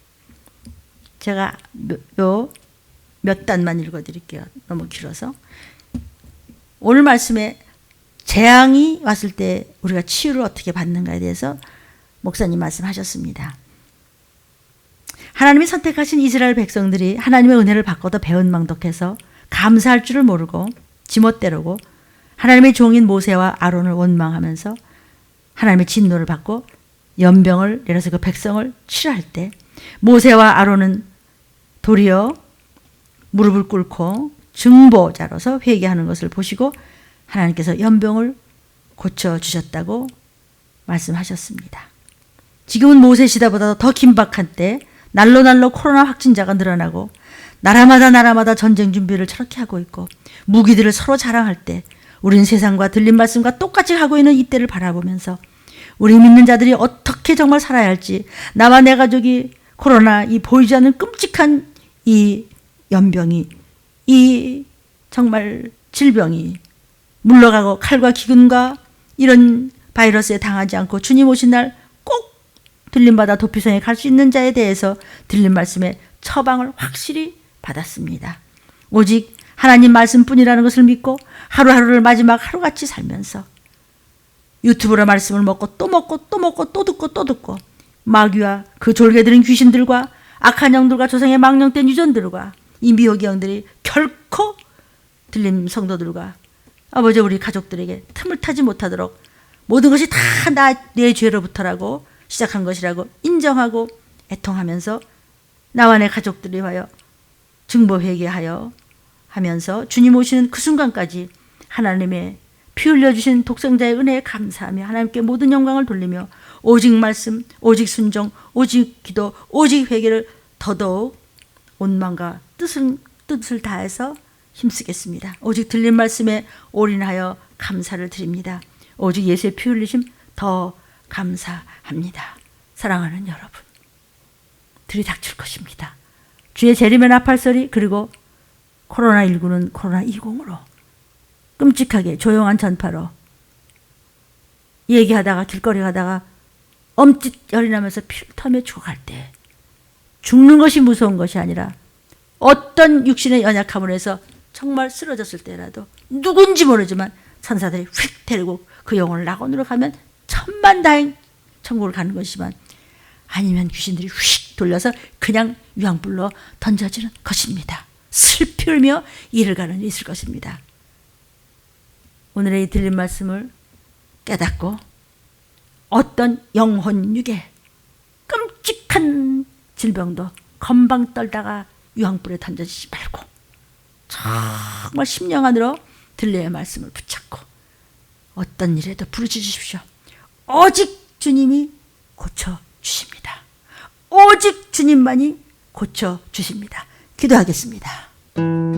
제가 몇 단만 읽어드릴게요. 너무 길어서. 오늘 말씀에 재앙이 왔을 때 우리가 치유를 어떻게 받는가에 대해서 목사님 말씀하셨습니다. 하나님이 선택하신 이스라엘 백성들이 하나님의 은혜를 받고도 배은망덕해서 감사할 줄을 모르고 지멋대로고 하나님의 종인 모세와 아론을 원망하면서 하나님의 진노를 받고 연병을 내려서 그 백성을 치료할 때 모세와 아론은 도리어 무릎을 꿇고 증보자로서 회개하는 것을 보시고 하나님께서 연병을 고쳐주셨다고 말씀하셨습니다. 지금은 모세 시대보다 더 긴박한 때 날로 코로나 확진자가 늘어나고 나라마다 전쟁 준비를 저렇게 하고 있고 무기들을 서로 자랑할 때 우리는 세상과 들린 말씀과 똑같이 하고 있는 이때를 바라보면서 우리 믿는 자들이 어떻게 정말 살아야 할지 나와 내 가족이 코로나 이 보이지 않는 끔찍한 이 연병이 이 정말 질병이 물러가고 칼과 기근과 이런 바이러스에 당하지 않고 주님 오신 날 꼭 들림받아 도피성에 갈 수 있는 자에 대해서 들린 말씀에 처방을 확실히 받았습니다. 오직 하나님 말씀뿐이라는 것을 믿고 하루하루를 마지막 하루같이 살면서 유튜브로 말씀을 먹고 또 듣고 마귀와 그 졸개들은 귀신들과 악한 영들과 조상의 망령된 유전들과 이 미혹의 영들이 결코 들림 성도들과 아버지 우리 가족들에게 틈을 타지 못하도록 모든 것이 다 내 죄로부터라고 시작한 것이라고 인정하고 애통하면서 나와 내 가족들이 하여 증보회개하여 하면서 주님 오시는 그 순간까지 하나님의 피 흘려주신 독생자의 은혜에 감사하며 하나님께 모든 영광을 돌리며 오직 말씀, 오직 순종, 오직 기도, 오직 회개를 더더욱 온 마음과 뜻을 다해서 힘쓰겠습니다. 오직 들린 말씀에 올인하여 감사를 드립니다. 오직 예수의 피 흘리심 더 감사합니다. 사랑하는 여러분, 들이닥칠 것입니다. 주의 재림의 나팔소리 그리고 코로나19는 코로나20으로 끔찍하게 조용한 전파로 얘기하다가 길거리 가다가 엄짓 열이 나면서 피를 터며 죽어갈 때 죽는 것이 무서운 것이 아니라 어떤 육신의 연약함으로 해서 정말 쓰러졌을 때라도 누군지 모르지만 천사들이 휙 데리고 그 영혼을 낙원으로 가면 천만다행 천국을 가는 것이지만 아니면 귀신들이 휙 돌려서 그냥 유황불로 던져지는 것입니다. 슬피 울며 이를 가는 일이 있을 것입니다. 오늘의 이 들린 말씀을 깨닫고 어떤 영혼 육에 끔찍한 질병도 건방 떨다가 유황불에 던져지지 말고 정말 심령안으로 들려의 말씀을 붙잡고 어떤 일에도 부르짖으십시오. 오직 주님이 고쳐주십니다. 오직 주님만이 고쳐 주십니다. 기도하겠습니다.